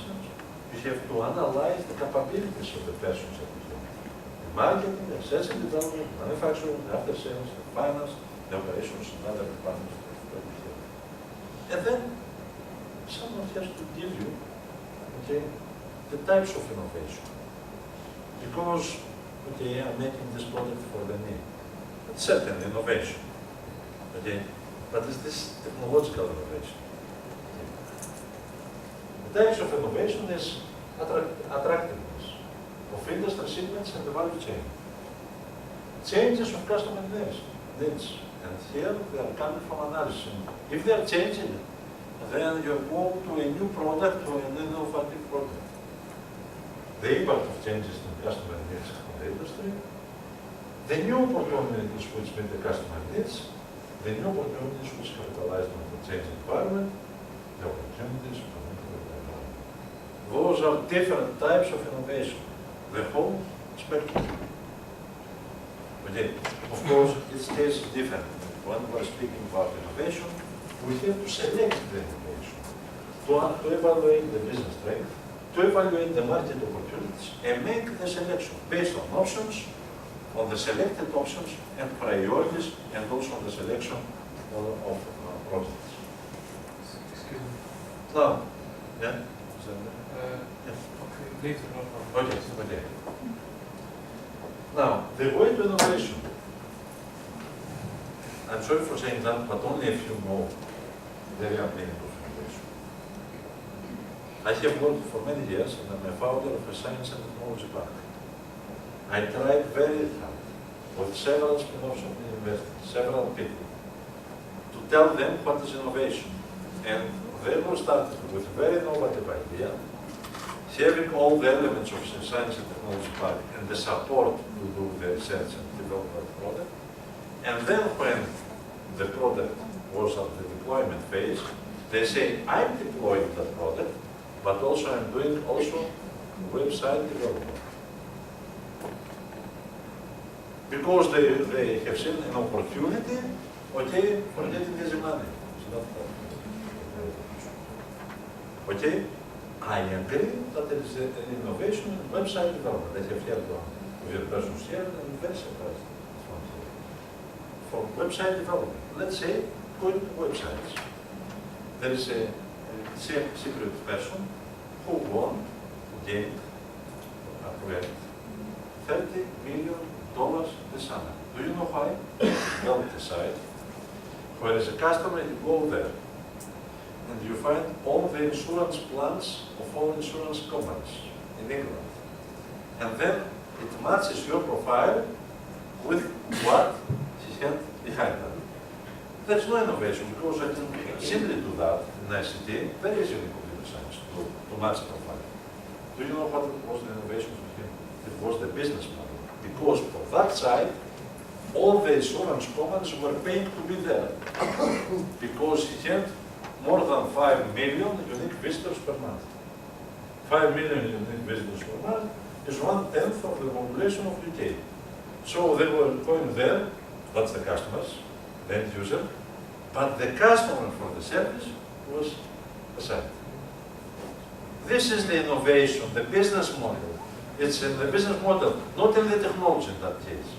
we have to analyze the capabilities of the persons that we have. The marketing, the research and development, manufacturing, after sales, the finance, the operations, and other departments that we have. And then, someone has to give you, okay, the types of innovation. Because, okay, I'm making this product for the need. It's certain innovation, okay? But is this technological innovation? The types of innovation is attractiveness of industry segments and the value chain. Changes of customer needs. And here they are coming from analysis. If they are changing, then you go to a new product or an innovative product. The impact of changes in customer needs on the industry, the new opportunities which meet the customer needs, the new opportunities which capitalize on the changing environment, the opportunities for those are different types of innovation, the whole spectrum. Okay. Of course, each case is different. When we're speaking about innovation, we have to select the innovation, to evaluate the business strength, to evaluate the market opportunities, and make the selection based on options, on the selected options and priorities, and also on the selection of projects. Excuse me. Now, yeah? Okay, later, no problem. Okay, okay. Now, the way to innovation. I'm sorry for saying that, but only if you know the real meaning of innovation. I have worked for many years, and I'm a founder of a science and technology park. I tried very hard with several spin-offs of the university, several people, to tell them what is innovation. And they were started with a very innovative idea, having all the elements of the science and technology park and the support to do the research and develop that product. And then when the product was at the deployment phase, they say, I'm deploying that product, but also I'm doing also website development. Because they have seen an opportunity, okay, for getting easy money. Okay? I agree that there is an innovation in website development. I have heard of your persons here, and I'm very surprised. For website development, let's say, going to websites. There is a secret person who won, gained, acquired $30 million this summer. Do you know why? Built the site, where as a customer you go there, and you find all the insurance plans of all insurance companies in England. And then it matches your profile with what she had behind that. There's no innovation because I can simply do that in ICT, very easily in computer science, to match the profile. Do you know what was the innovation for him? It was the business model. Because for that side, all the insurance companies were paying to be there. Because he had more than 5 million unique visitors per month. 5 million unique visitors per month is 1/10 of the population of UK. So they were going there, that's the customers, the end user, but the customer for the service was the site. This is the innovation, the business model. It's in the business model, not in the technology in that case.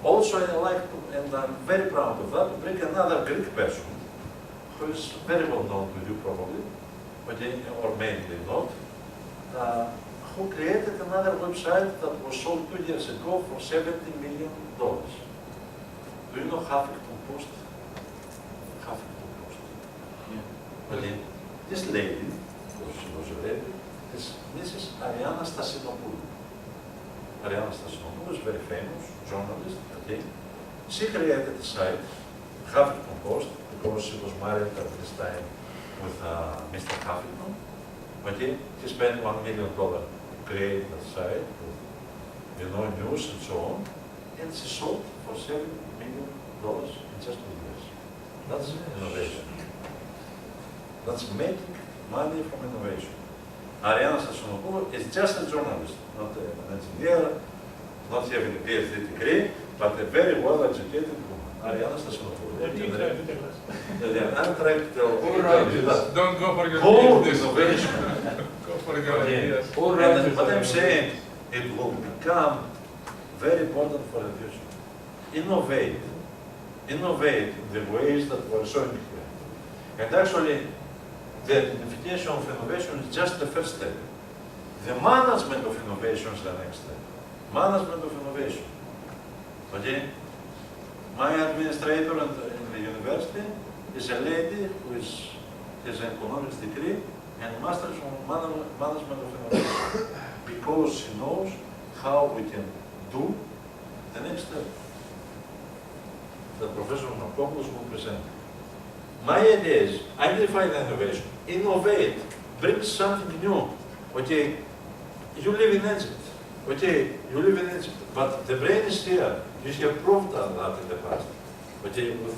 Also, I like to, and I'm very proud of that, to bring another Greek person, who is very well known to you probably, okay, or maybe not, who created another website that was sold 2 years ago for $70 million. Do you know Huffington Post? Huffington Post. Yeah. Okay. This lady, because she was a lady, is Mrs. Ariana Stasinopoulou. Ariana Stasinopoulos, very famous journalist, okay? She created a site, Huffington Post, because she was married at this time with Mr. Huffington. Okay, he spent $1 million to create the site with, news and so on, and she sold for $7 million in just 2 years. That's innovation. That's making money from innovation. Ariana Stasinopoulos is just a journalist, not an engineer, not having a PhD degree, but a very well-educated woman. Ariana Stasinopoulos. What do you try to tell us? I'm trying to tell you that. Don't go for your Whole ideas. innovation. Go for your ideas. And what I'm saying, it will become very important for the future. Innovate. Innovate in the ways that we're showing here. And actually, the identification of innovation is just the first step. The management of innovation is the next step. Management of innovation. Okay? My administrator in the university is a lady who has an economics degree and master's on management of innovation because she knows how we can do the next step that Professor Markopoulos will present. My idea is identify the innovation, innovate, bring something new. Okay, you live in Egypt. Okay, you live in Egypt, but the brain is here. You have proved that in the past. Okay, with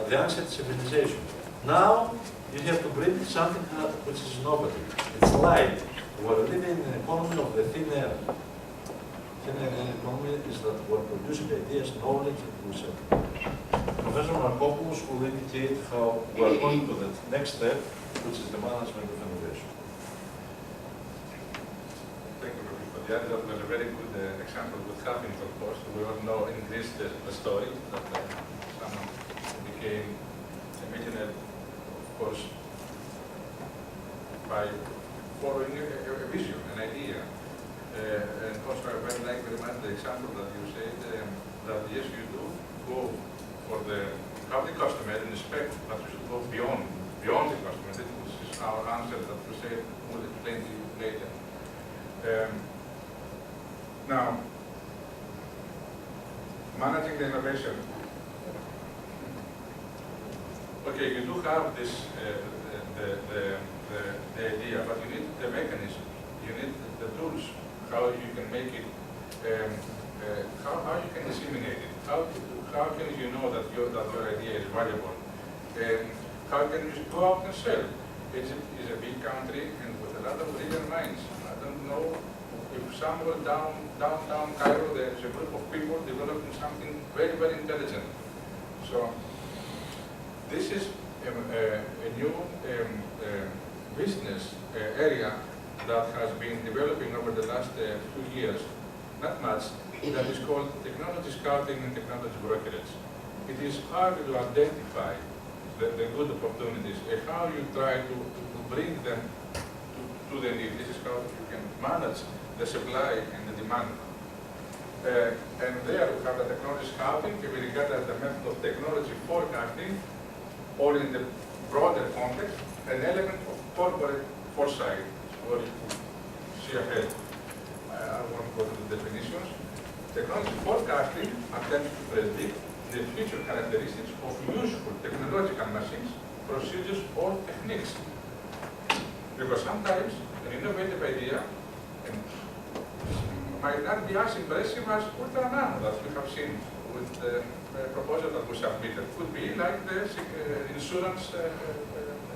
the ancient civilization. Now you have to bring something which is innovative. It's light. We're living in an economy of the thin air. Thin air economy is that we're producing ideas, knowledge, and research. Professor Markopoulos will indicate how we're going to the next step, which is the management of innovation. Thank you, Professor. Yeah, that was a very good example with Huffington Post. We all know in Greece the story that someone became a millionaire, of course, by following a vision, an idea. And also I very like very much the example that you said, that yes, you do go for the public customer and respect, but you should go beyond the customer. This is our answer that we said, we'll explain to you later. Now, managing the innovation. Okay, you do have this, the idea, but you need the mechanism, you need the tools, how you can make it, how you can disseminate it, how can you know that your idea is valuable, how can you go out and sell? Egypt is a big country and with a lot of brilliant minds. I don't know if somewhere downtown Cairo there is a group of people developing something very, very intelligent. So this is a new business area that has been developing over the last few years, not much, that is called technology scouting and technology brokerage. It is how you identify the good opportunities and how you try to bring them to the need. This is how you can manage the supply and the demand. And there we have the technology scouting, we regard as the method of technology forecasting, or in the broader context, an element of corporate foresight, where you see ahead. I won't go to the definitions. Technology forecasting attempts to predict the future characteristics of useful technological machines, procedures, or techniques. Because sometimes an innovative idea might not be as impressive as Ultra Nano that we have seen with the proposal that we submitted. Could be like the insurance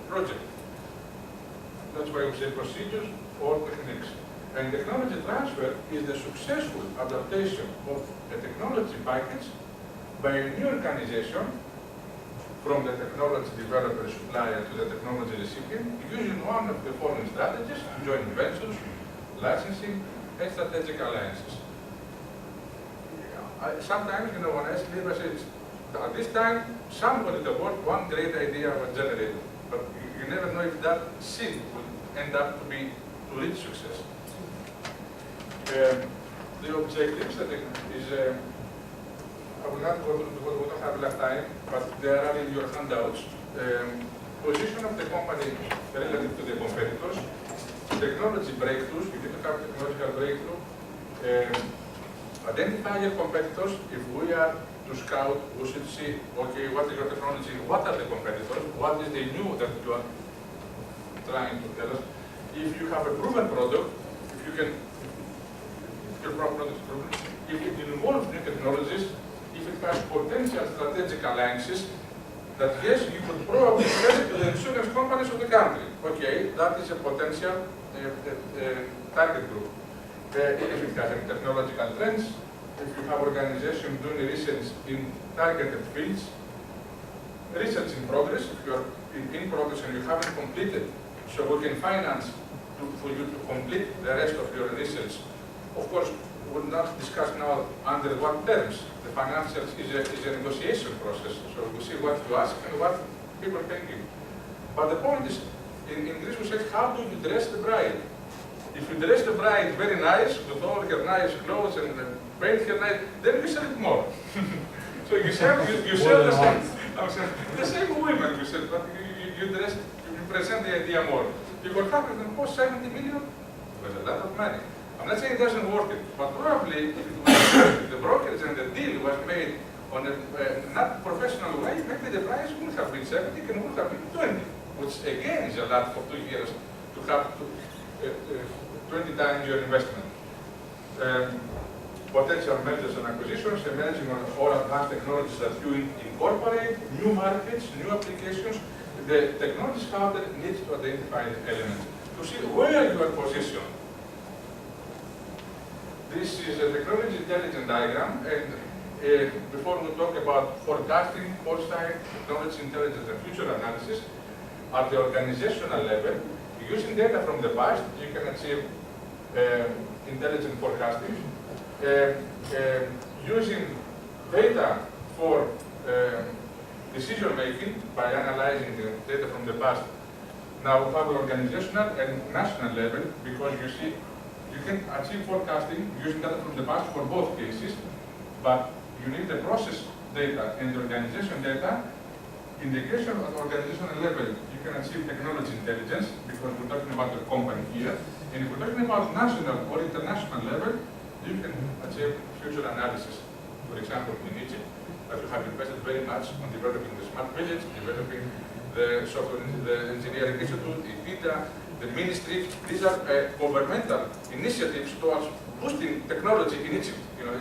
project. That's why we say procedures or techniques. And technology transfer is the successful adaptation of a technology package by a new organization from the technology developer supplier to the technology recipient, using one of the following strategies: joint ventures, licensing, and strategic alliances. Sometimes, when I sleep, I say, at this time, somebody in the world, one great idea was generated, but you never know if that seed will end up to reach success. The objectives is, I will not go to what we don't have enough time, but they are in your handouts. Position of the company relative to the competitors, technology breakthroughs, you need to have technological breakthrough, Identify your competitors. If we are to scout, we should see, okay, what is your technology, what are the competitors, what is the new that you are trying to tell us. If you have a proven product, if you can, if your product is proven, if it involves new technologies, if it has potential strategic alliances, that yes, you could probably sell it to the insurance companies of the country. Okay, that is a potential target group. If it has any technological trends, if you have organizations doing research in targeted fields, research in progress, if you are in progress and you haven't completed, so we can finance for you to complete the rest of your research. Of course, we'll not discuss now under what terms. The financials is a negotiation process, so we see what you ask and what people can give. But the point is, in Greece we say, how do you dress the bride? If you dress the bride very nice, with all her nice clothes and paint her nice, then you sell it more. So you sell the same women, you sell, but you dress, you present the idea more. You will have it cost 70 million, that's a lot of money. I'm not saying it doesn't work it, but probably if the brokerage and the deal was made on a not professional way, maybe the price would have been 70 and would have been 20, which again is a lot for 2 years to have 20 times your investment. Potential mergers and acquisitions, emerging on all advanced technologies that you incorporate, new markets, new applications. The technology scouter needs to identify the elements to see where you are positioned. This is a technology intelligence diagram, and before we talk about forecasting, foresight, technology intelligence, and future analysis, at the organizational level, using data from the past, you can achieve intelligent forecasting. Using data for decision making by analyzing the data from the past. Now we have an organizational and national level, because you see, you can achieve forecasting using data from the past for both cases, but you need the process data and the organization data. Integration at the organizational level, you can achieve technology intelligence, because we're talking about the company here. And if we're talking about national or international level, you can achieve future analysis. For example, in Egypt, that you have invested very much on developing the smart village, developing the software, the engineering institute, IPITA, the ministry. These are governmental initiatives towards boosting technology in Egypt. You know,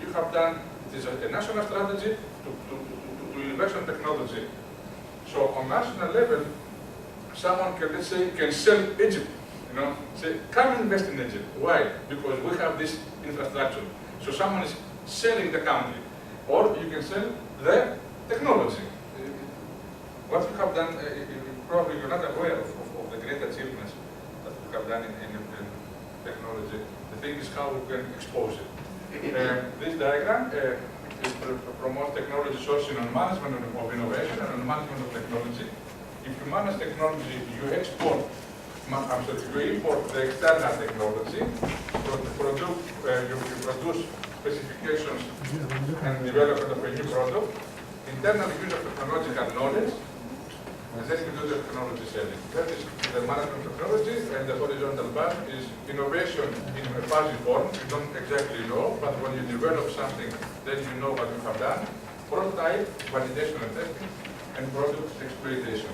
you have done, it is a national strategy to invest in technology. So on national level, someone can, let's say, can sell Egypt. You know, say, come invest in Egypt. Why? Because we have this infrastructure. So someone is selling the country. Or you can sell the technology. What we have done, probably you're not aware of the great achievements that we have done in technology. The thing is how we can expose it. This diagram promotes technology sourcing and management of innovation and on management of technology. If you manage technology, you export, you import the external technology, you produce specifications and development of a new product, internal use of technological knowledge, and then you do the technology selling. That is the management technology, and the horizontal bar is innovation in a fuzzy form. You don't exactly know, but when you develop something, then you know what you have done. Prototype, validation and testing, and product exploitation.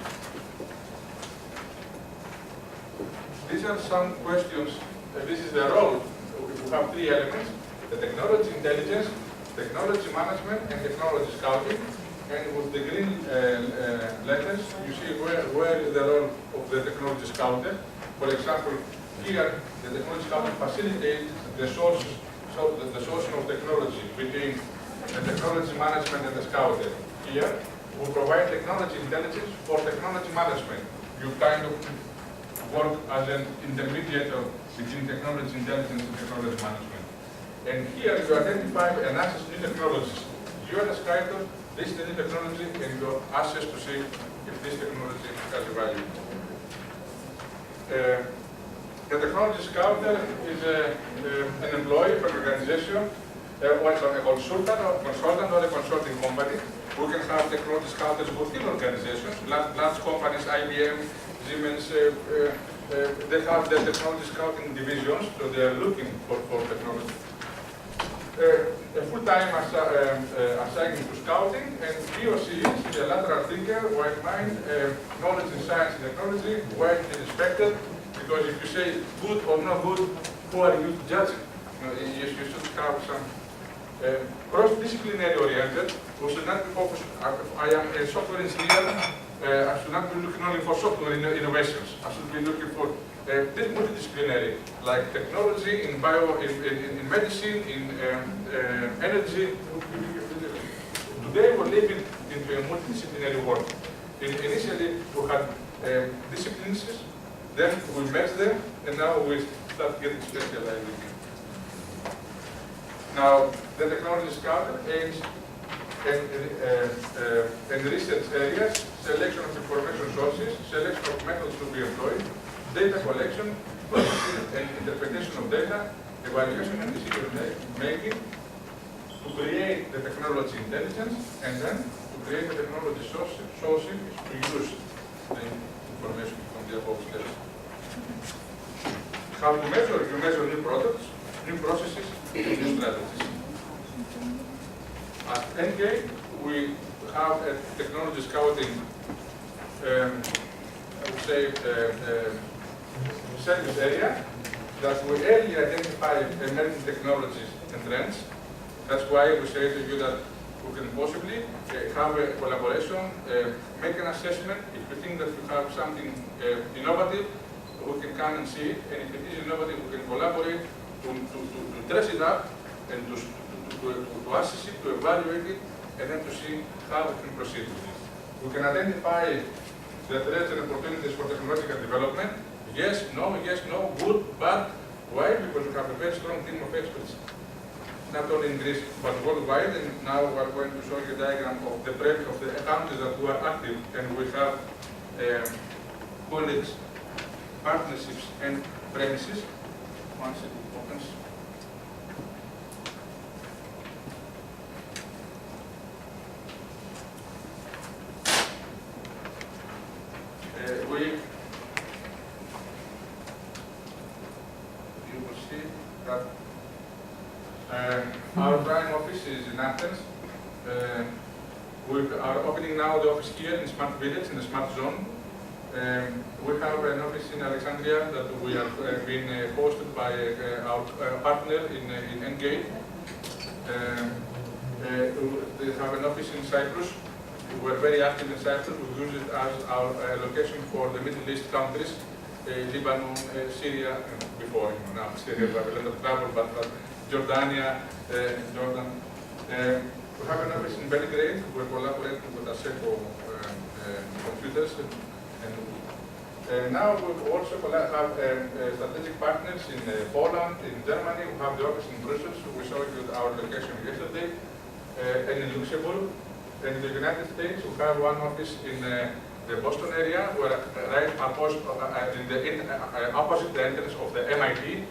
These are some questions. This is the role. We have three elements: the technology intelligence, technology management, and technology scouting. And with the green letters, you see where is the role of the technology scouter. For example, here the technology scouter facilitates the sources, so the sourcing of technology between the technology management and the scouter. Here, we provide technology intelligence for technology management. You kind of work as an intermediator between technology intelligence and technology management. And here you identify and access new technologies. You are the scouter, this is the new technology, and you access to see if this technology has a value. The technology scouter is an employee for an organization, or a consultant or a consulting company. We can have technology scouters within organizations, large companies, IBM, Siemens, they have their technology scouting divisions, so they are looking for technology. A full-time assigned to scouting, and he or she is a lateral thinker, wide mind, knowledge in science and technology, widely respected, because if you say good or not good, who are you to judge it? You should have some cross-disciplinary oriented, who should not be focused, I am a software engineer, I should not be looking only for software innovations, I should be looking for multidisciplinary, like technology, in in medicine, in energy. Today we're living into a multidisciplinary world. Initially we had disciplines, then we merged them, and now we start getting specialized. Now the technology scouted aims and research areas, selection of information sources, selection of methods to be employed, data collection, processing and interpretation of data, evaluation and decision making, to create the technology intelligence, and then to create the technology sourcing to use the information from the above steps. How to measure? You measure new products, new processes, new strategies. At SVC-ANDgate, we have a technology scouting, I would say, service area that we early identify emerging technologies and trends. That's why we say to you that we can possibly have a collaboration, make an assessment. If we think that we have something innovative, we can come and see it. And if it is innovative, we can collaborate to dress it up and to assess it, to evaluate it, and then to see how we can proceed with it. We can identify the threats and opportunities for technological development. Yes, no, good, bad. Why? Because we have a very strong team of experts, not only in Greece, but worldwide. And now we are going to show you a diagram of the breadth of the countries that we are active, and we have colleagues, partnerships, and premises. Once it opens. You will see that our prime office is in Athens. We are opening now the office here in Smart Village, in the Smart Zone. We have an office in Alexandria that we have been hosted by our partner in SVC-ANDgate. They have an office in Cyprus. We're very active in Cyprus. We use it as our location for the Middle East countries, Lebanon, Syria, before, now Syria, we have a lot of trouble, but Jordania, Jordan. We have an office in Belgrade. We're collaborating with ASECO computers. And now we also have strategic partners in Poland, in Germany. We have the office in Brussels. We showed you our location yesterday, and in Luxembourg. And in the United States, we have one office in the Boston area, where right opposite the entrance of the MIT,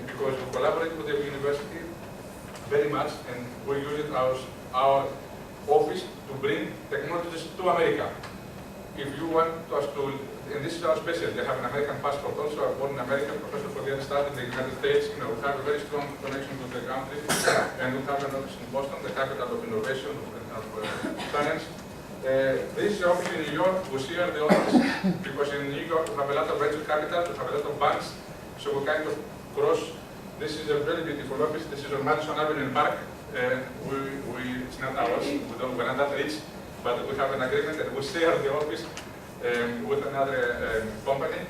because we collaborate with the university very much, and we use it as our office to bring technologies to America. If you want us to, and this is our special, they have an American passport also, are born in America, professor for the study in the United States. We have a very strong connection with the country, and we have an office in Boston, the capital of innovation, of science. This is the office in New York. We share the office because in New York we have a lot of venture capital, we have a lot of banks, so we kind of cross. This is a very beautiful office. This is on Madison Avenue in Park. It's not ours. We're not that rich, but we have an agreement and we share the office with another company.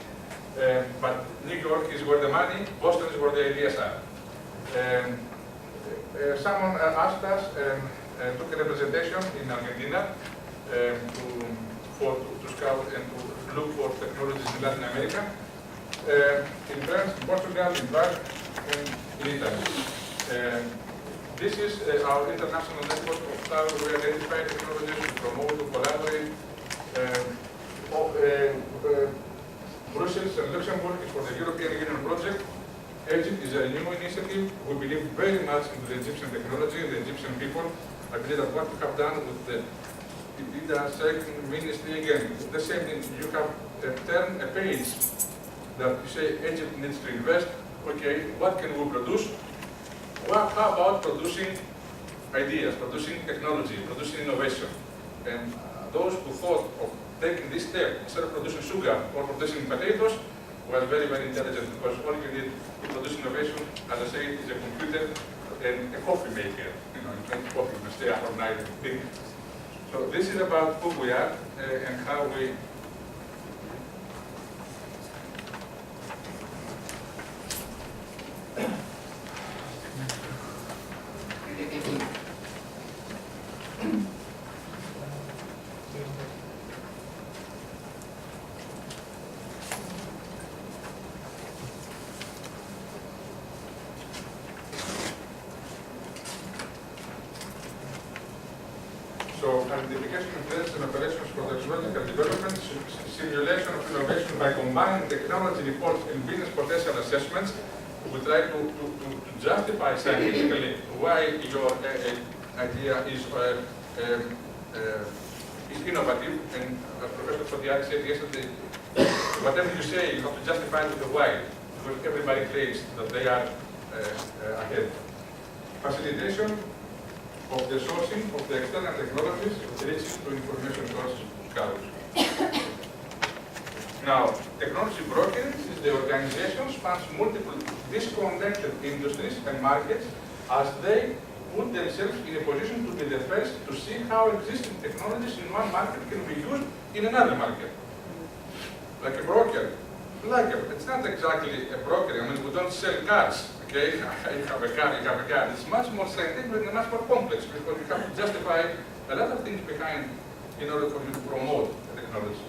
But New York is where the money, Boston is where the ideas are. Someone asked us, took a representation in Argentina to scout and to look for technologies in Latin America, in France, in Portugal, in Prague, and in Italy. This is our international network of how we identify technologies, to promote, to collaborate. Brussels and Luxembourg is for the European Union project. Egypt is a new initiative. We believe very much in the Egyptian technology, the Egyptian people. I believe that what we have done with the the second ministry again, the same thing. You have a page that you say Egypt needs to invest. Okay, what can we produce? Well, how about producing ideas, producing technology, producing innovation? And those who thought of taking this step instead of producing sugar or producing potatoes were very, very intelligent, because all you need to produce innovation, as I say, is a computer and a coffee maker. You know, you drink coffee and stay up all night and think. So this is about who we are and how we identification of trends and operations for technological development, simulation of innovation by combining technology reports and business potential assessments. We try to justify scientifically why your idea is innovative. And Professor Fodiari said yesterday, whatever you say, you have to justify it with the why, because everybody claims that they are ahead. Facilitation of the sourcing of the external technologies reaching to information source scholars. Now, technology brokers is the organization spans multiple disconnected industries and markets as they put themselves in a position to be the first to see how existing technologies in one market can be used in another market. Like a broker. It's not exactly a broker. I mean, we don't sell cars. Okay, you have a car. It's much more scientific and much more complex, because you have to justify a lot of things behind in order for you to promote the technology.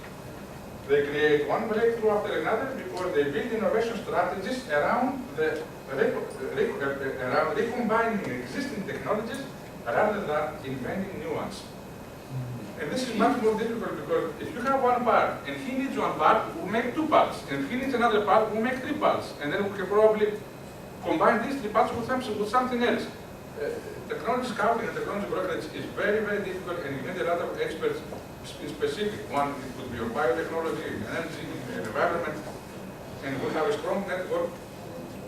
They create one breakthrough after another because they build innovation strategies around recombining existing technologies rather than inventing new ones. And this is much more difficult because if you have one part and he needs one part, we'll make two parts. And if he needs another part, we'll make three parts. And then we can probably combine these three parts with something else. Technology scouting and technology brokerage is very, very difficult, and you need a lot of experts in specific. One, it could be on biotechnology, energy, environment, and we have a strong network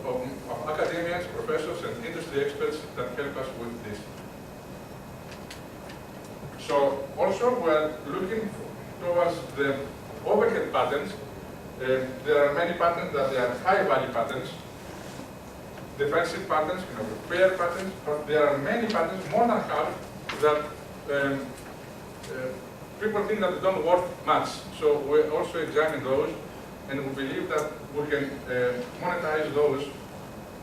of academians, professors, and industry experts that help us with this. So also we're looking towards the overhead patents. There are many patents that they are high-value patents. Defensive patents, pair patents, but there are many patents, more than half, that people think that they don't worth much. So we also examine those, and we believe that we can monetize those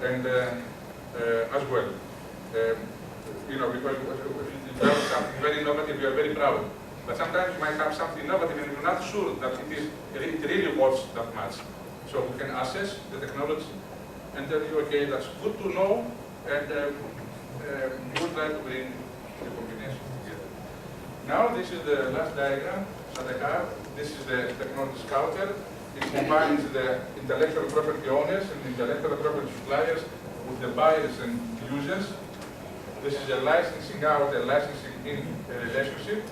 and as well. Because if you have something very innovative, you are very proud. But sometimes you might have something innovative and you're not sure that it really worth that much. So we can assess the technology and tell you, okay, that's good to know, and you will try to bring the combination together. Now, this is the last diagram that I have. This is the technology scouter. It combines the intellectual property owners and intellectual property suppliers with the buyers and users. This is a licensing out, a licensing in relationship.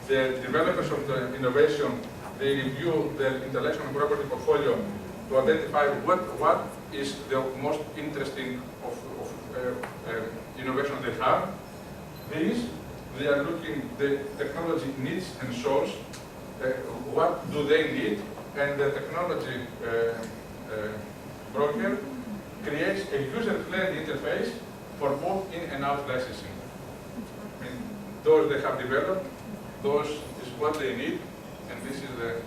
The developers of the innovation, they review the intellectual property portfolio to identify what is the most interesting of innovation they have. These, they are looking the technology needs and source, what do they need, and the technology broker creates a user-friendly interface for both in and out licensing. I mean, those they have developed, those is what they need, and this is the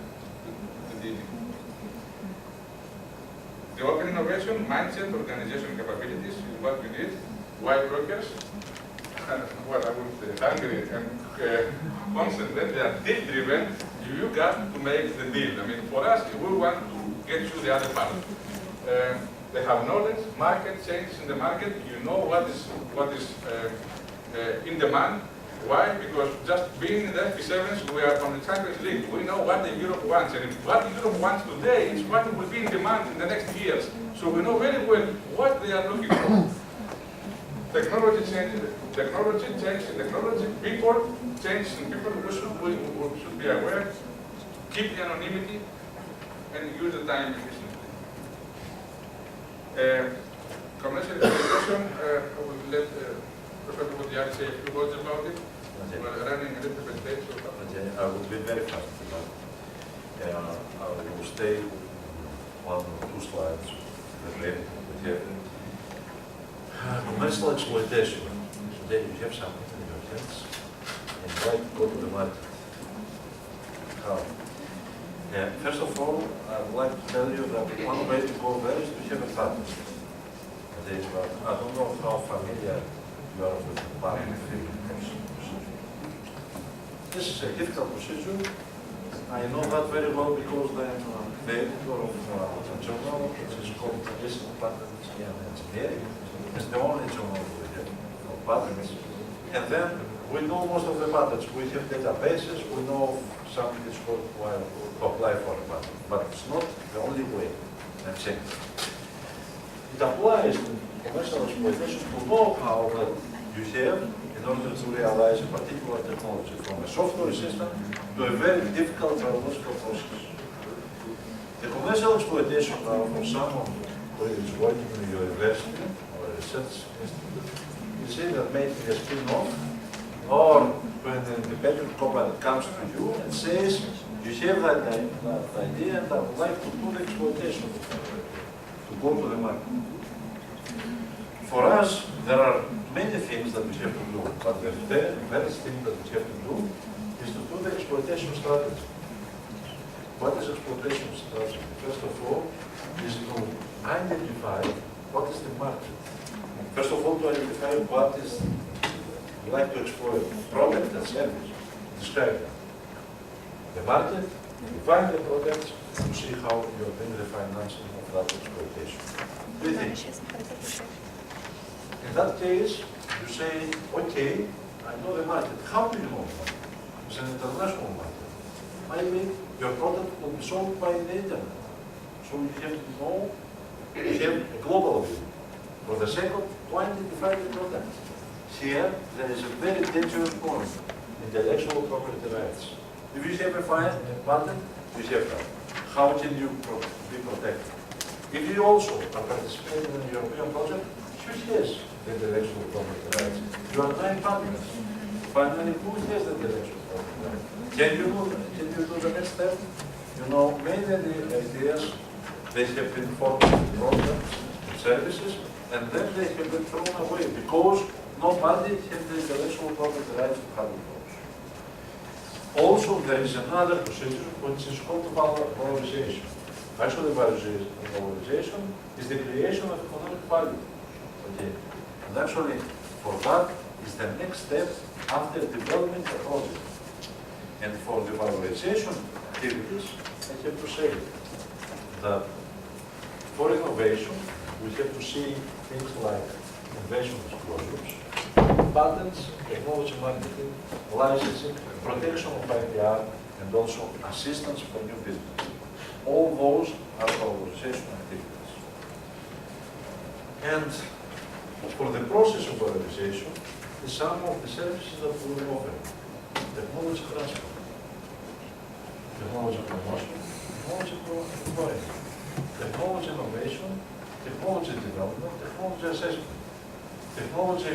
deal. The open innovation, mindset, organization capabilities is what we need. Why brokers? Well, I would say hungry and concentrated. They are deal-driven. You got to make the deal. I mean, for us, we want to get you the other part. They have knowledge, market changes in the market. You know what is in demand. Why? Because just being in the FP7s, we are on the Champions League. We know what the Europe wants, and what Europe wants today is what will be in demand in the next years. So we know very well what they are looking for. Technology changes. technology, change in technology, people, change in people. We should be aware, keep the anonymity, and use the time efficiently. Commercial exploitation, I will let Professor Boudiak say a few words about it. We're running a little bit late, so I will be very fast. I will stay one or two slides. Commercial exploitation. Today you have something in your hands and you like to go to the market. How? First of all, I would like to tell you that one way to go there is to have a patent. I don't know how familiar you are with the patent filing procedure. This is a difficult procedure. I know that very well because I am the editor of a journal which is called Traditional Patents in Engineering. It's the only journal we have of patents. And then we know most of the patents. We have databases, we know something is worthwhile to apply for a patent. But it's not the only way. I'm saying. It applies to commercial exploitation to know-how that you have in order to realize a particular technology, from a software system to a very difficult biological process. The commercial exploitation now for someone who is working in a university or a research institute is either making a spin-off, or when an independent company comes to you and says, you have that idea and I would like to do the exploitation to go to the market. For us, there are many things that we have to do, but the very first thing that we have to do is to do the exploitation strategy. What is exploitation strategy? First of all, is to identify what is the market. First of all, to identify what is you like to exploit, product and service. Describe them. The market, define the products, to see how you are doing the financing of that exploitation. Three things. In that case, you say, okay, I know the market. How do you know that? It's an international market. Maybe your product will be sold by the internet. So you have to know, you have a global view. For the sake of to identify the product. Here, there is a very dangerous point, intellectual property rights. If you have a patent, you have that. How can you be protected? If you also are participating in a European project, yes, the intellectual property rights. You are trying partners. Finally, who has the intellectual property rights? Can you do the next step? You know, many of the ideas, they have been formed in products and services, and then they have been thrown away because nobody has the intellectual property rights to have those. Also, there is another procedure which is called valorization. Actually, valorization is the creation of economic value. Okay. And actually, for that is the next step after developing the project. And for the valorization activities, I have to say that for innovation, we have to see things like innovation disclosures, patents, technology marketing, licensing, protection of IPR, and also assistance for new business. All those are valorization activities. And for the process of valorization, is some of the services that we will offer. Technology transfer, technology promotion, technology deployment, technology innovation, technology development, technology assessment, technology on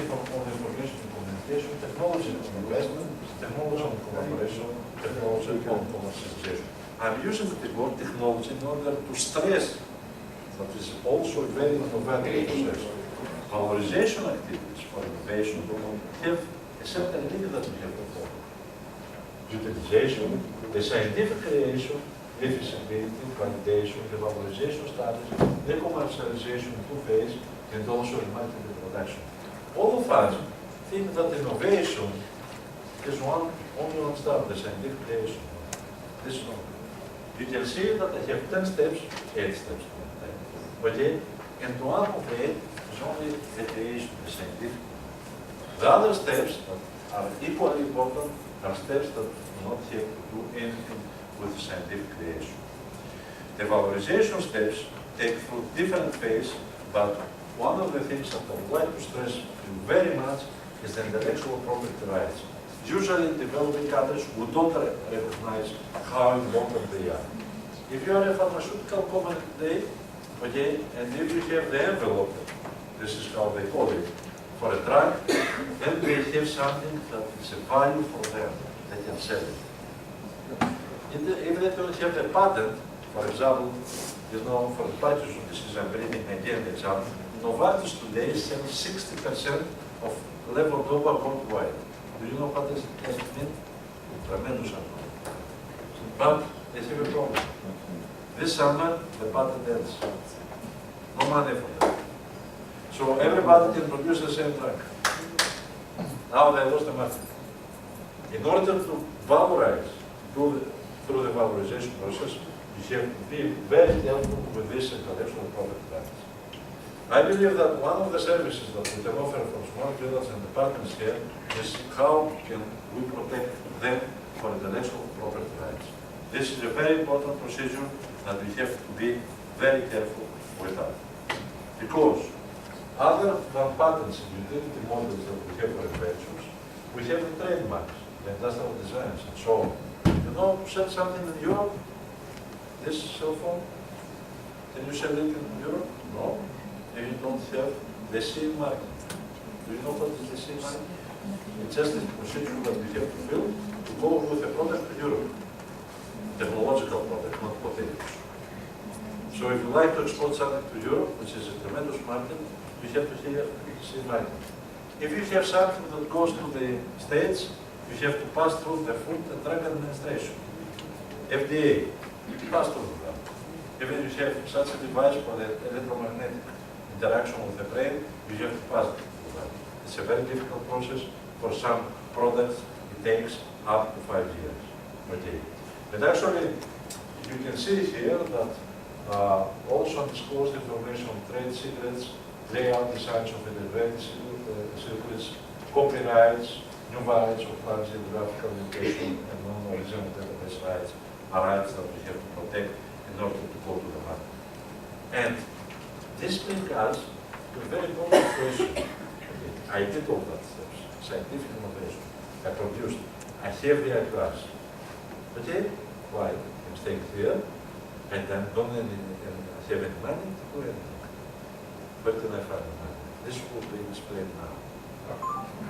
information and communication, technology on investment, technology on collaboration, technology on commercialization. I'm using the word technology in order to stress that is also a very innovative process. Valorization activities for innovation have a certain link that we have to follow. Utilization, the scientific creation, the feasibility, validation, the valorization strategy, the commercialization two-phase, and also the marketing production. All of us think that innovation is only one step, the scientific creation. This is not. You can see that I have 10 steps, 8 steps. Okay? And one of the 8 is only the creation, the scientific. The other steps that are equally important are steps that do not have to do anything with scientific creation. The valorization steps take through different phases, but one of the things that I would like to stress very much is the intellectual property rights. Usually in developing countries, we don't recognize how important they are. If you are a pharmaceutical company today, okay, and if you have the envelope, this is how they call it, for a drug, then they have something that is a value for them. They can sell it. If they don't have the patent, for example, you know, for the Parkinson disease, I'm bringing again the example, Novartis today sells 60% of levodopa worldwide. Do you know what does it mean? Tremendous amount. But they have a problem. This summer, the patent ends. No money for them. So everybody can produce the same drug. Now they lost the market. In order to valorize, through the valorization process, you have to be very careful with this intellectual property rights. I believe that one of the services that we can offer for small builders and departments here is how can we protect them for intellectual property rights. This is a very important procedure that we have to be very careful with that. Because other than patents and utility models that we have for inventions, we have the trademarks, the industrial designs, and so on. You know, sell something in Europe, this cell phone, can you sell it in Europe? No. If you don't have the CE mark. Do you know what is the CE mark? It's just a procedure that we have to build to go with a product to Europe. Technological product, not potatoes. So if you like to export something to Europe, which is a tremendous market, you have to have CE mark. If you have something that goes to the States, you have to pass through the Food and Drug Administration, FDA, pass through that. Even if you have such a device for the electromagnetic interaction with the brain, you have to pass through that. It's a very difficult process. For some products, it takes up to 5 years. Okay. But actually, you can see here that also disclosed information on trade secrets, layout designs of integrated circuits, copyrights, new variants of large geographical indication, and non-original database rights are rights that we have to protect in order to go to the market. And this brings us to a very important question. I did all that steps, scientific innovation. I produced it. I have the eyeglass. Okay? Why? I'm staying here, and I don't have any money to do anything. Where can I find the money? This will be explained now.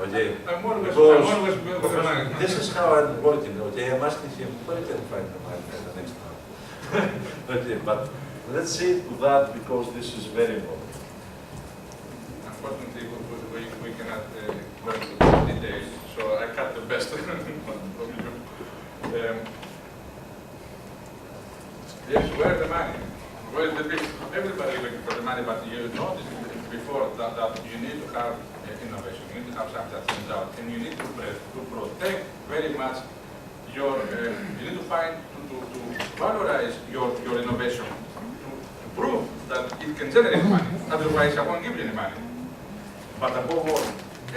Okay? I'm always with the money. This is how I'm working. Okay? I'm asking him, where can I find the money for the next time? Okay, but let's see to that because this is very important. Unfortunately, we cannot go into details, so I cut the best of you. Yes, where's the money? Where's the big? Everybody looking for the money, but you noticed before that you need to have innovation, you need to have something that stands out, and you need to protect very much your, you need to find, to valorize your innovation, to prove that it can generate money, otherwise I won't give you any money. But above all,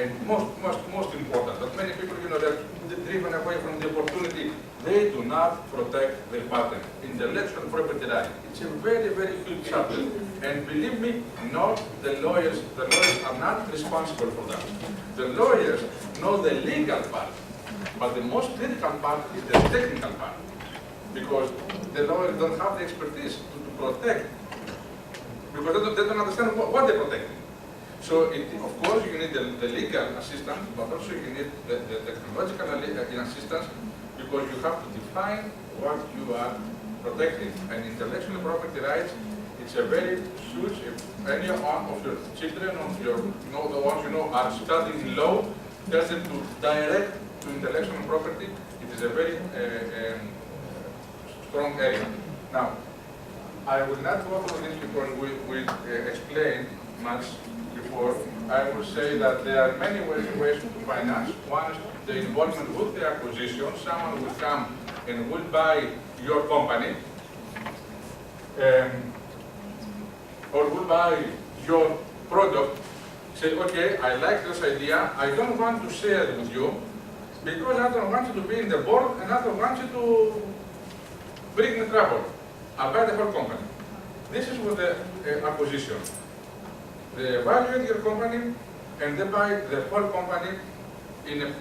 and most important, that many people, you know, they're driven away from the opportunity. They do not protect their patent, intellectual property right. It's a very, very huge subject. And believe me, not the lawyers are not responsible for that. The lawyers know the legal part, but the most critical part is the technical part. Because the lawyers don't have the expertise to protect, because they don't understand what they're protecting. So, of course, you need the legal assistance, but also you need the technological assistance, because you have to define what you are protecting. And intellectual property rights, it's a very huge, if any one of your children, of your, the ones you know are studying law, tell them to direct to intellectual property. It is a very strong area. Now, I will not go through this because we explained much before. I will say that there are many ways to finance. One is the involvement with the acquisition. Someone will come and will buy your company, or will buy your product. Say, okay, I like this idea. I don't want to share it with you because I don't want you to be in the board and I don't want you to bring me trouble. I buy the whole company. This is with the acquisition. They evaluate your company, and they buy the whole company in an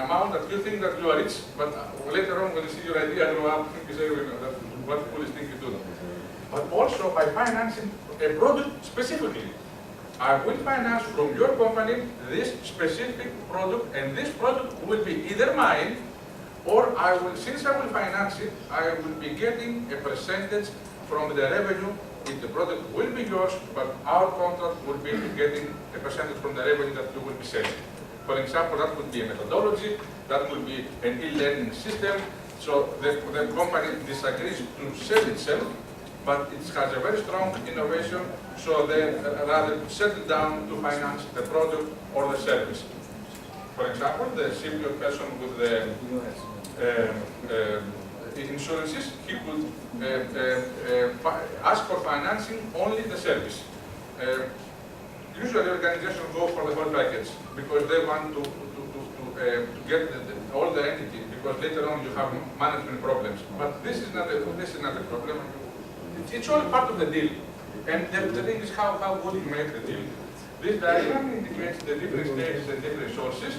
amount that you think that you are rich, but later on when you see your idea grow up, you say, well, that's what the foolish thing you do. But also by financing a product specifically. I will finance from your company this specific product, and this product will be either mine, or I will, since I will finance it, I will be getting a percentage from the revenue. If the product will be yours, but our contract will be getting a percentage from the revenue that you will be selling. For example, that could be a methodology, that could be an e-learning system. So the company disagrees to sell itself, but it has a very strong innovation, so they rather settle down to finance the product or the service. For example, the simple person with the insurances, he could ask for financing only the service. Usually organizations go for the whole package because they want to get all the entity, because later on you have management problems. But this is not a problem. It's all part of the deal. And the thing is how good you make the deal. This diagram indicates the different stages and different sources.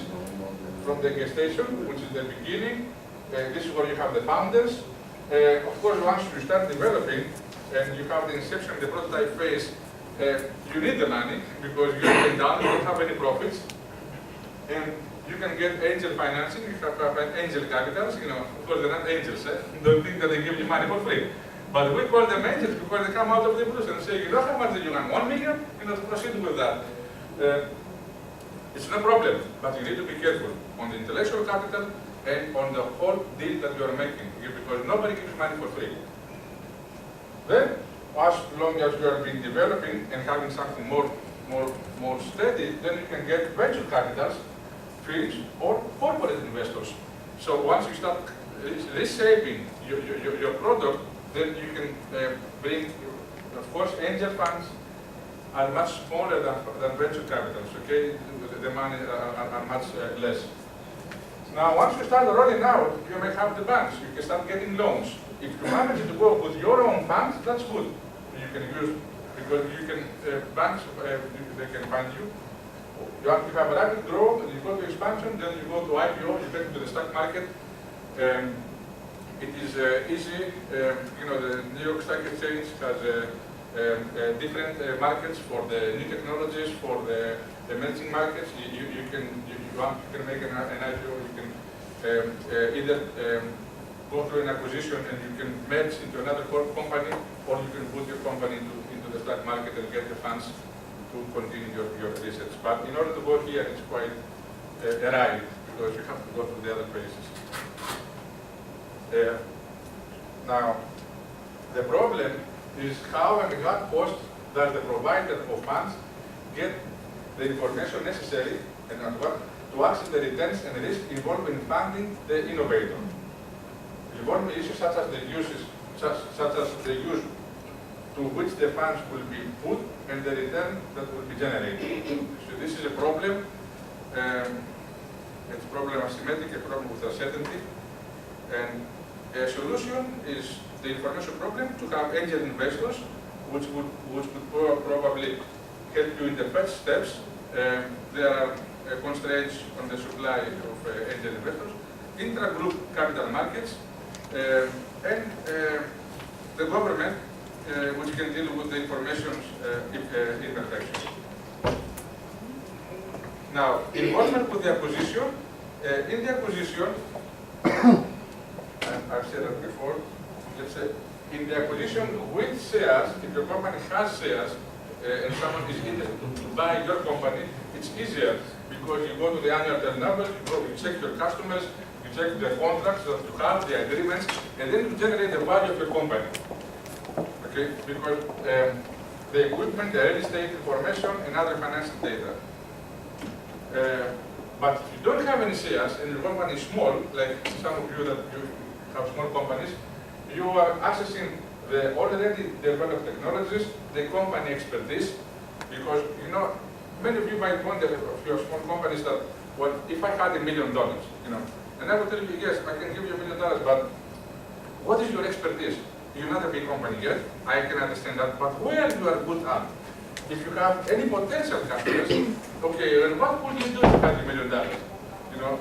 From the gestation, which is the beginning, this is where you have the founders. Of course, once you start developing and you have the inception, the prototype phase, you need the money because you're going down, you don't have any profits. And you can get angel financing, you have angel capitals, of course they're not angels, don't think that they give you money for free. But we call them angels because they come out of the blues and say, how much do you want? 1 million? To proceed with that. It's no problem, but you need to be careful on the intellectual capital and on the whole deal that you are making, because nobody gives money for free. Then, as long as you are developing and having something more steady, then you can get venture capitals, firms, or corporate investors. So once you start reshaping your product, then you can bring, of course, angel funds are much smaller than venture capitals, okay? The money are much less. Now, once you start rolling out, you may have the banks. You can start getting loans. If you manage to go with your own funds, that's good. You can use, because you can, banks, they can fund you. You have to have a rapid growth, and you go to expansion, then you go to IPO, you get to the stock market. It is easy. The New York Stock Exchange has different markets for the new technologies, for the emerging markets. You can make an IPO. You can either go through an acquisition and you can merge into another company, or you can put your company into the stock market and get the funds to continue your research. But in order to go here, it's quite a ride because you have to go through the other phases. Now, the problem is how and at what cost does the provider of funds get the information necessary and at what to access the returns and risk involved in funding the innovator. Involving issues such as the use to which the funds will be put and the return that will be generated. So this is a problem. It's a problem asymmetric, a problem with uncertainty. And a solution is the information problem to have angel investors, which would probably help you in the first steps. There are constraints on the supply of angel investors, intra-group capital markets, and the government, which can deal with the information imperfections. Now, involvement with the acquisition. In the acquisition, and I've said that before, let's say, in the acquisition with shares, if your company has shares, and someone is interested to buy your company, it's easier because you go to the annual turnover, you check your customers, you check the contracts that you have, the agreements, and then you generate the value of your company. Okay, because the equipment, the real estate information, and other financial data. But if you don't have any shares and your company is small, like some of you that you have small companies, you are accessing the already developed technologies, the company expertise, because many of you might wonder of your small companies that, well, if I had $1 million, and I will tell you, yes, I can give you $1 million, but what is your expertise? You're not a big company yet, I can understand that, but where you are good at, if you have any potential customers, okay, and what would you do if you had $1 million? You know,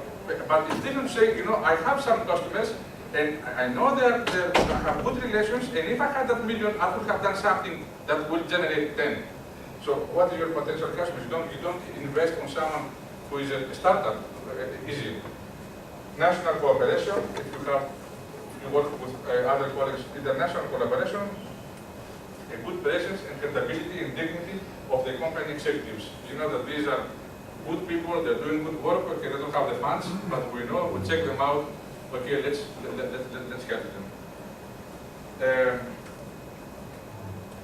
but it's different to say, you know, I have some customers, and I know they have good relations, and if I had that million, I would have done something that will generate 10. So what is your potential customers? You don't invest on someone who is a startup, easy. National cooperation, if you work with other colleagues, international collaboration, a good presence and credibility and dignity of the company executives. You know that these are good people, they're doing good work, okay, they don't have the funds, but we know, we check them out, okay, let's help them.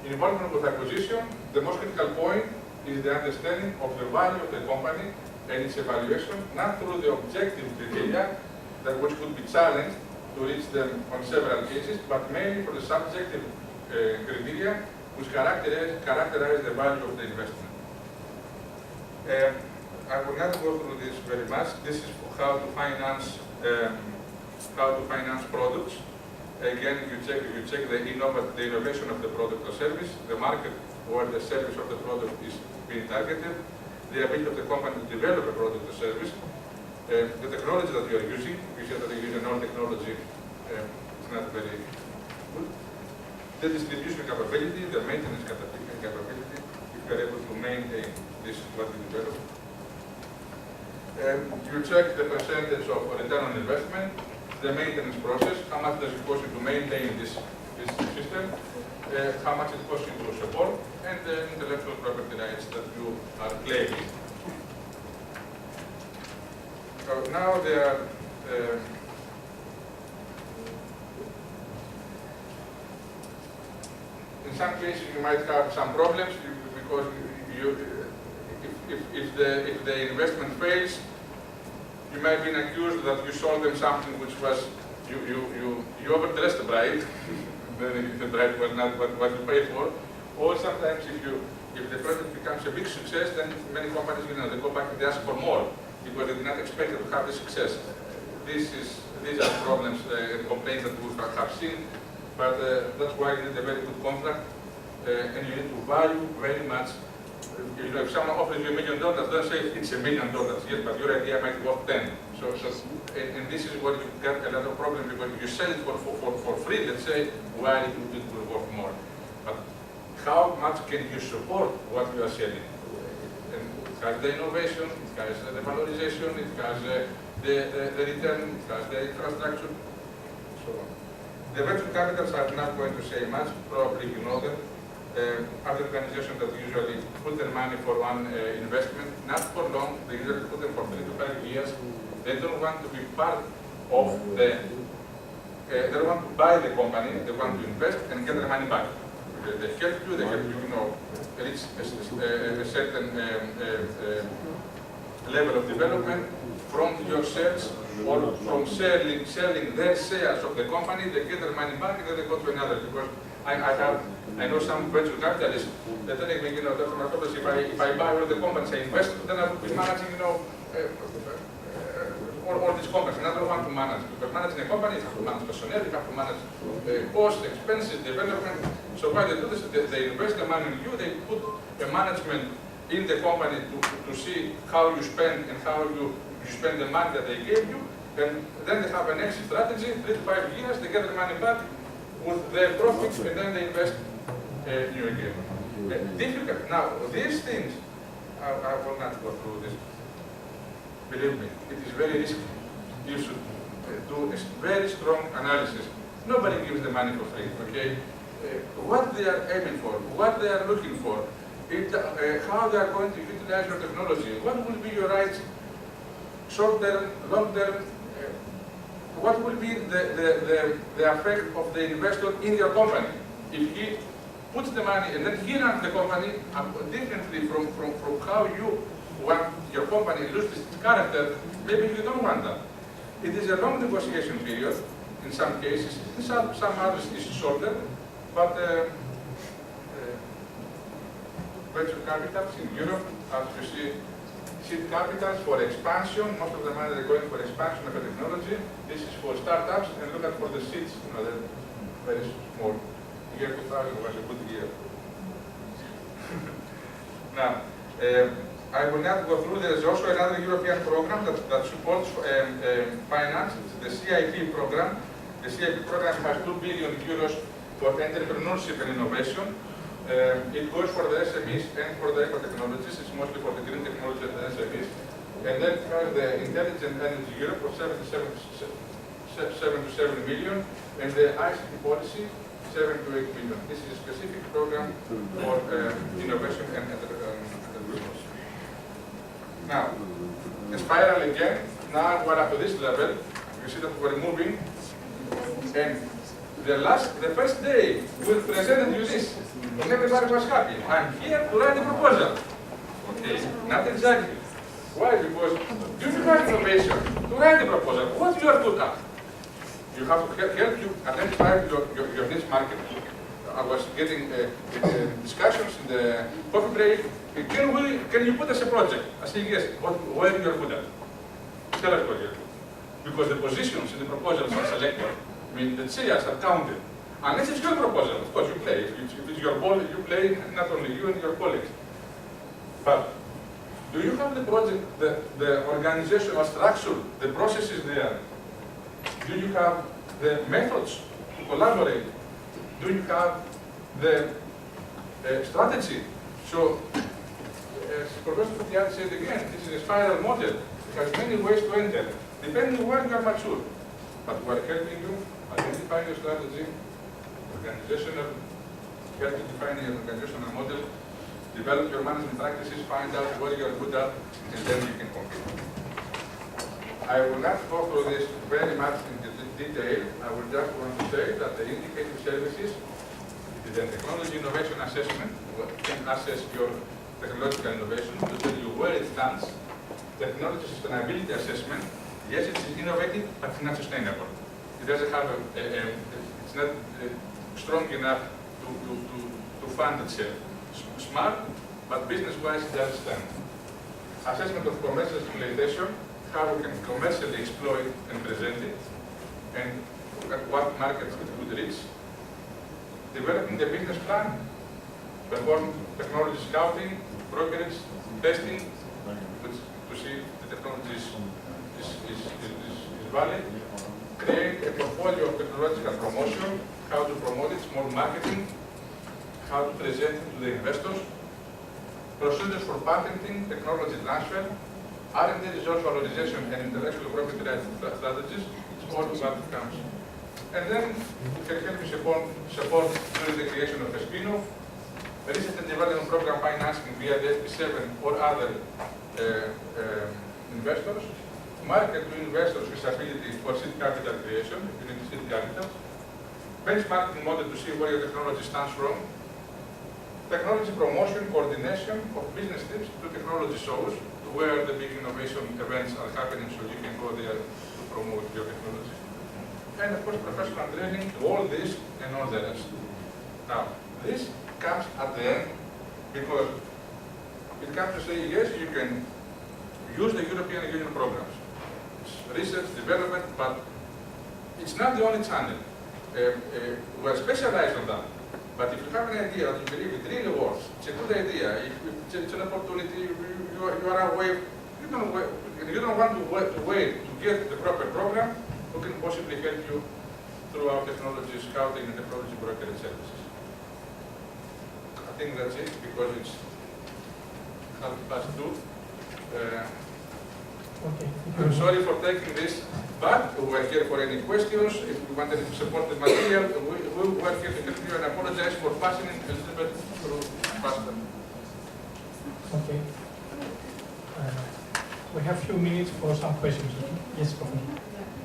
Involvement with acquisition, the most critical point is the understanding of the value of the company and its evaluation, not through the objective criteria that which could be challenged to reach them on several cases, but mainly for the subjective criteria which characterize the value of the investment. I will not go through this very much. This is how to finance products. Again, you check the innovation of the product or service, the market where the service of the product is being targeted, the ability of the company to develop a product or service, the technology that you are using. If you say that you use an old technology, it's not very good. The distribution capability, the maintenance capability, if you are able to maintain this what you develop. You check the percentage of return on investment, the maintenance process, how much does it cost you to maintain this system, how much it costs you to support, and the intellectual property rights that you are claiming. So now there are in some cases you might have some problems because if the investment fails, you might be accused that you sold them something which was you overdressed the bride, then the bride was not what you paid for. Or sometimes if the project becomes a big success, then many companies they go back and they ask for more because they did not expect to have the success. These are problems and complaints that we have seen, but that's why you need a very good contract and you need to value very much. You know, if someone offers you $1 million, don't say it's $1 million, yes, but your idea might be worth 10. So and this is where you get a lot of problem because if you sell it for free, let's say, why it will worth more. But how much can you support what you are selling? And it has the innovation, it has the valorization, it has the return, it has the infrastructure, so on. The venture capitals are not going to say much, probably you know them. Other organizations that usually put their money for one investment, not for long, they usually put them for 3 to 5 years. They don't want to be part of they don't want to buy the company, they want to invest and get their money back. They help you, reach a certain level of development from your shares or from selling their shares of the company, they get their money back and then they go to another. Because I know some venture capitalists that telling me, Dr. Markopoulos, if I buy all the companies I invest, then I will be managing, all these companies. And I don't want to manage, because managing a company, you have to manage personnel, you have to manage costs, expenses, development. So why they do this, they invest the money in you, they put a management in the company to see how you spend and how you spend the money that they gave you. And then they have an exit strategy, 3 to 5 years, they get their money back with their profits, and then they invest new again. Difficult. Now, these things, I will not go through this. Believe me, it is very risky. You should do a very strong analysis. Nobody gives the money for free, okay? What they are aiming for, what they are looking for, how they are going to utilize your technology, what will be your rights, short-term, long-term, what will be the effect of the investor in your company? If he puts the money and then he runs the company differently from how you want your company loses its character, maybe you don't want that. It is a long negotiation period in some cases, in some others it's shorter, but venture capitals in Europe, as you see, seed capitals for expansion, most of the money they're going for expansion of the technology. This is for startups, and look at for the seeds, they're very small. Year 2000 was a good year. Now, I will not go through. There is also another European program that supports finance, the CIP program. The CIP program has 2 billion euros for entrepreneurship and innovation. It goes for the SMEs and for the eco-technologies. It's mostly for the green technology and the SMEs. And then it has the Intelligent Energy Europe for 7 to 7 million, and the ICT policy 7 to 8 million. This is a specific program for innovation and entrepreneurship. Now, the spiral again. Now we're up to this level. You see that we're moving, and the first day we presented you this, and everybody was happy. I'm here to write a proposal. Okay, not exactly. Why? Because you have innovation to write a proposal. What you are good at? You have to help you identify your niche market. I was getting discussions in the coffee break. Can you put us a project? I say yes. Where you are good at? Tell us what you are good. Because the positions in the proposals are selected. I mean, the chairs are counted. Unless it's your proposal, of course you play. If it's your ball, you play, not only you and your colleagues. But do you have the project, the organizational structure, the processes there? Do you have the methods to collaborate? Do you have the strategy? So, as Professor Futiati said again, this is a spiral model. It has many ways to enter, depending on where you are mature. But we are helping you identify your strategy, organizational, help you define your organizational model, develop your management practices, find out what you are good at, and then you can compete. I will not go through this very much in detail. I will just want to say that the indicative services, it is a technology innovation assessment, can assess your technological innovation to tell you where it stands. Technology sustainability assessment, yes, it's innovative, but it's not sustainable. It doesn't have it's not strong enough to fund itself. Smart, but business-wise it doesn't stand. Assessment of commercial stimulation, how we can commercially exploit and present it, and at what markets it could reach. Developing the business plan, perform technology scouting, brokerage, testing, which to see if the technology is valid. Create a portfolio of technological promotion, how to promote it, small marketing, how to present it to the investors, procedures for patenting, technology transfer, R&D resource valorization and intellectual property rights strategies, it's all what comes. And then it can help you support during the creation of a spin-off, research and development program financing via the SP7 or other investors, market to investors with ability for seed capital creation, if you need seed capital, benchmarking model to see where your technology stands from, technology promotion, coordination of business trips to technology shows, where the big innovation events are happening, so you can go there to promote your technology. And of course, professional training to all this and all the rest. Now, this comes at the end because it comes to say, yes, you can use the European Union programs. It's research, development, but it's not the only channel. We're specialized on that. But if you have an idea that you believe it really works, it's a good idea, if it's an opportunity, you are away, you don't want to wait to get the proper program, who can possibly help you through our technology scouting and technology brokerage services. I think that's it, because it's 2:30. Okay. I'm sorry for taking this, but we're here for any questions. If you want any support the material, we're here to help you, and I apologize for passing it a little bit through faster. Okay. We have a few minutes for some questions. Yes, Professor.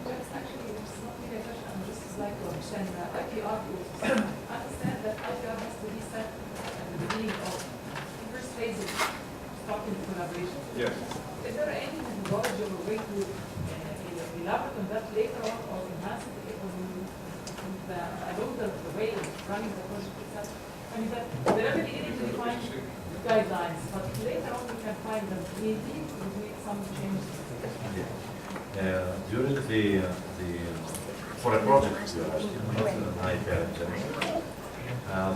That's actually something I touched on, just like to understand the IPR rules. I understand that IPR has to be set at the beginning of the first phase of starting collaboration. Yes. Is there any methodology or way to elaborate on that later on or enhance it along the way of running the project itself? I mean, that the very beginning we define guidelines, but later on we can find them. We need to make some changes. During the for a project, not an IPR in general,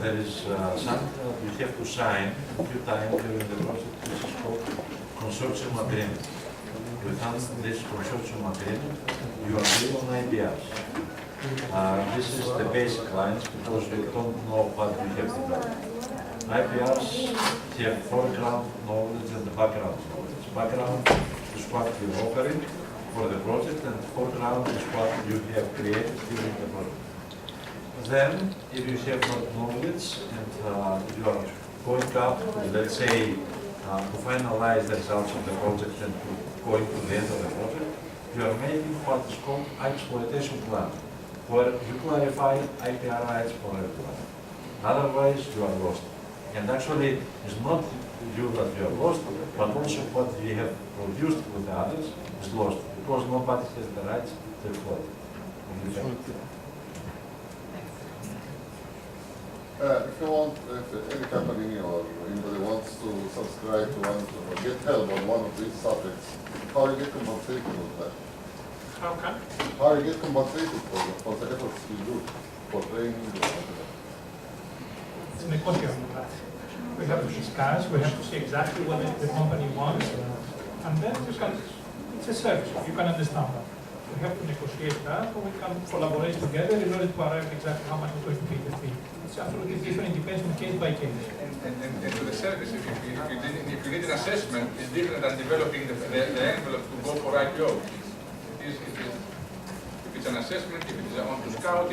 There is something that you have to sign a few times during the project, which is called consortium agreement. Without this consortium agreement, you agree on IPRs. This is the basic lines because you don't know what you have to do. IPRs have foreground knowledge and the background knowledge. Background is what you're offering for the project, and foreground is what you have created during the project. Then, if you have not knowledge and you are going up, let's say, to finalize the results of the project and to going to the end of the project, you are making what is called exploitation plan, where you clarify IPR rights for everyone. Otherwise, you are lost. And actually, it's not you that you are lost, but also what we have produced with the others is lost, because nobody has the rights to exploit it. If you want, if any company or anybody wants to subscribe to one or get help on one of these subjects, how you get compensated for that? How you get compensated for the efforts you do for training or whatever? It's negotiable. We have to discuss, we have to see exactly what the company wants, and then you can, it's a service, you can understand that. We have to negotiate that, or we can collaborate together in order to arrive exactly how much is going to be the fee. It's absolutely different, it depends on case by case. And to the service, if you need an assessment, it's different than developing the envelope to go for IPO. If it's an assessment, if it is on to scout,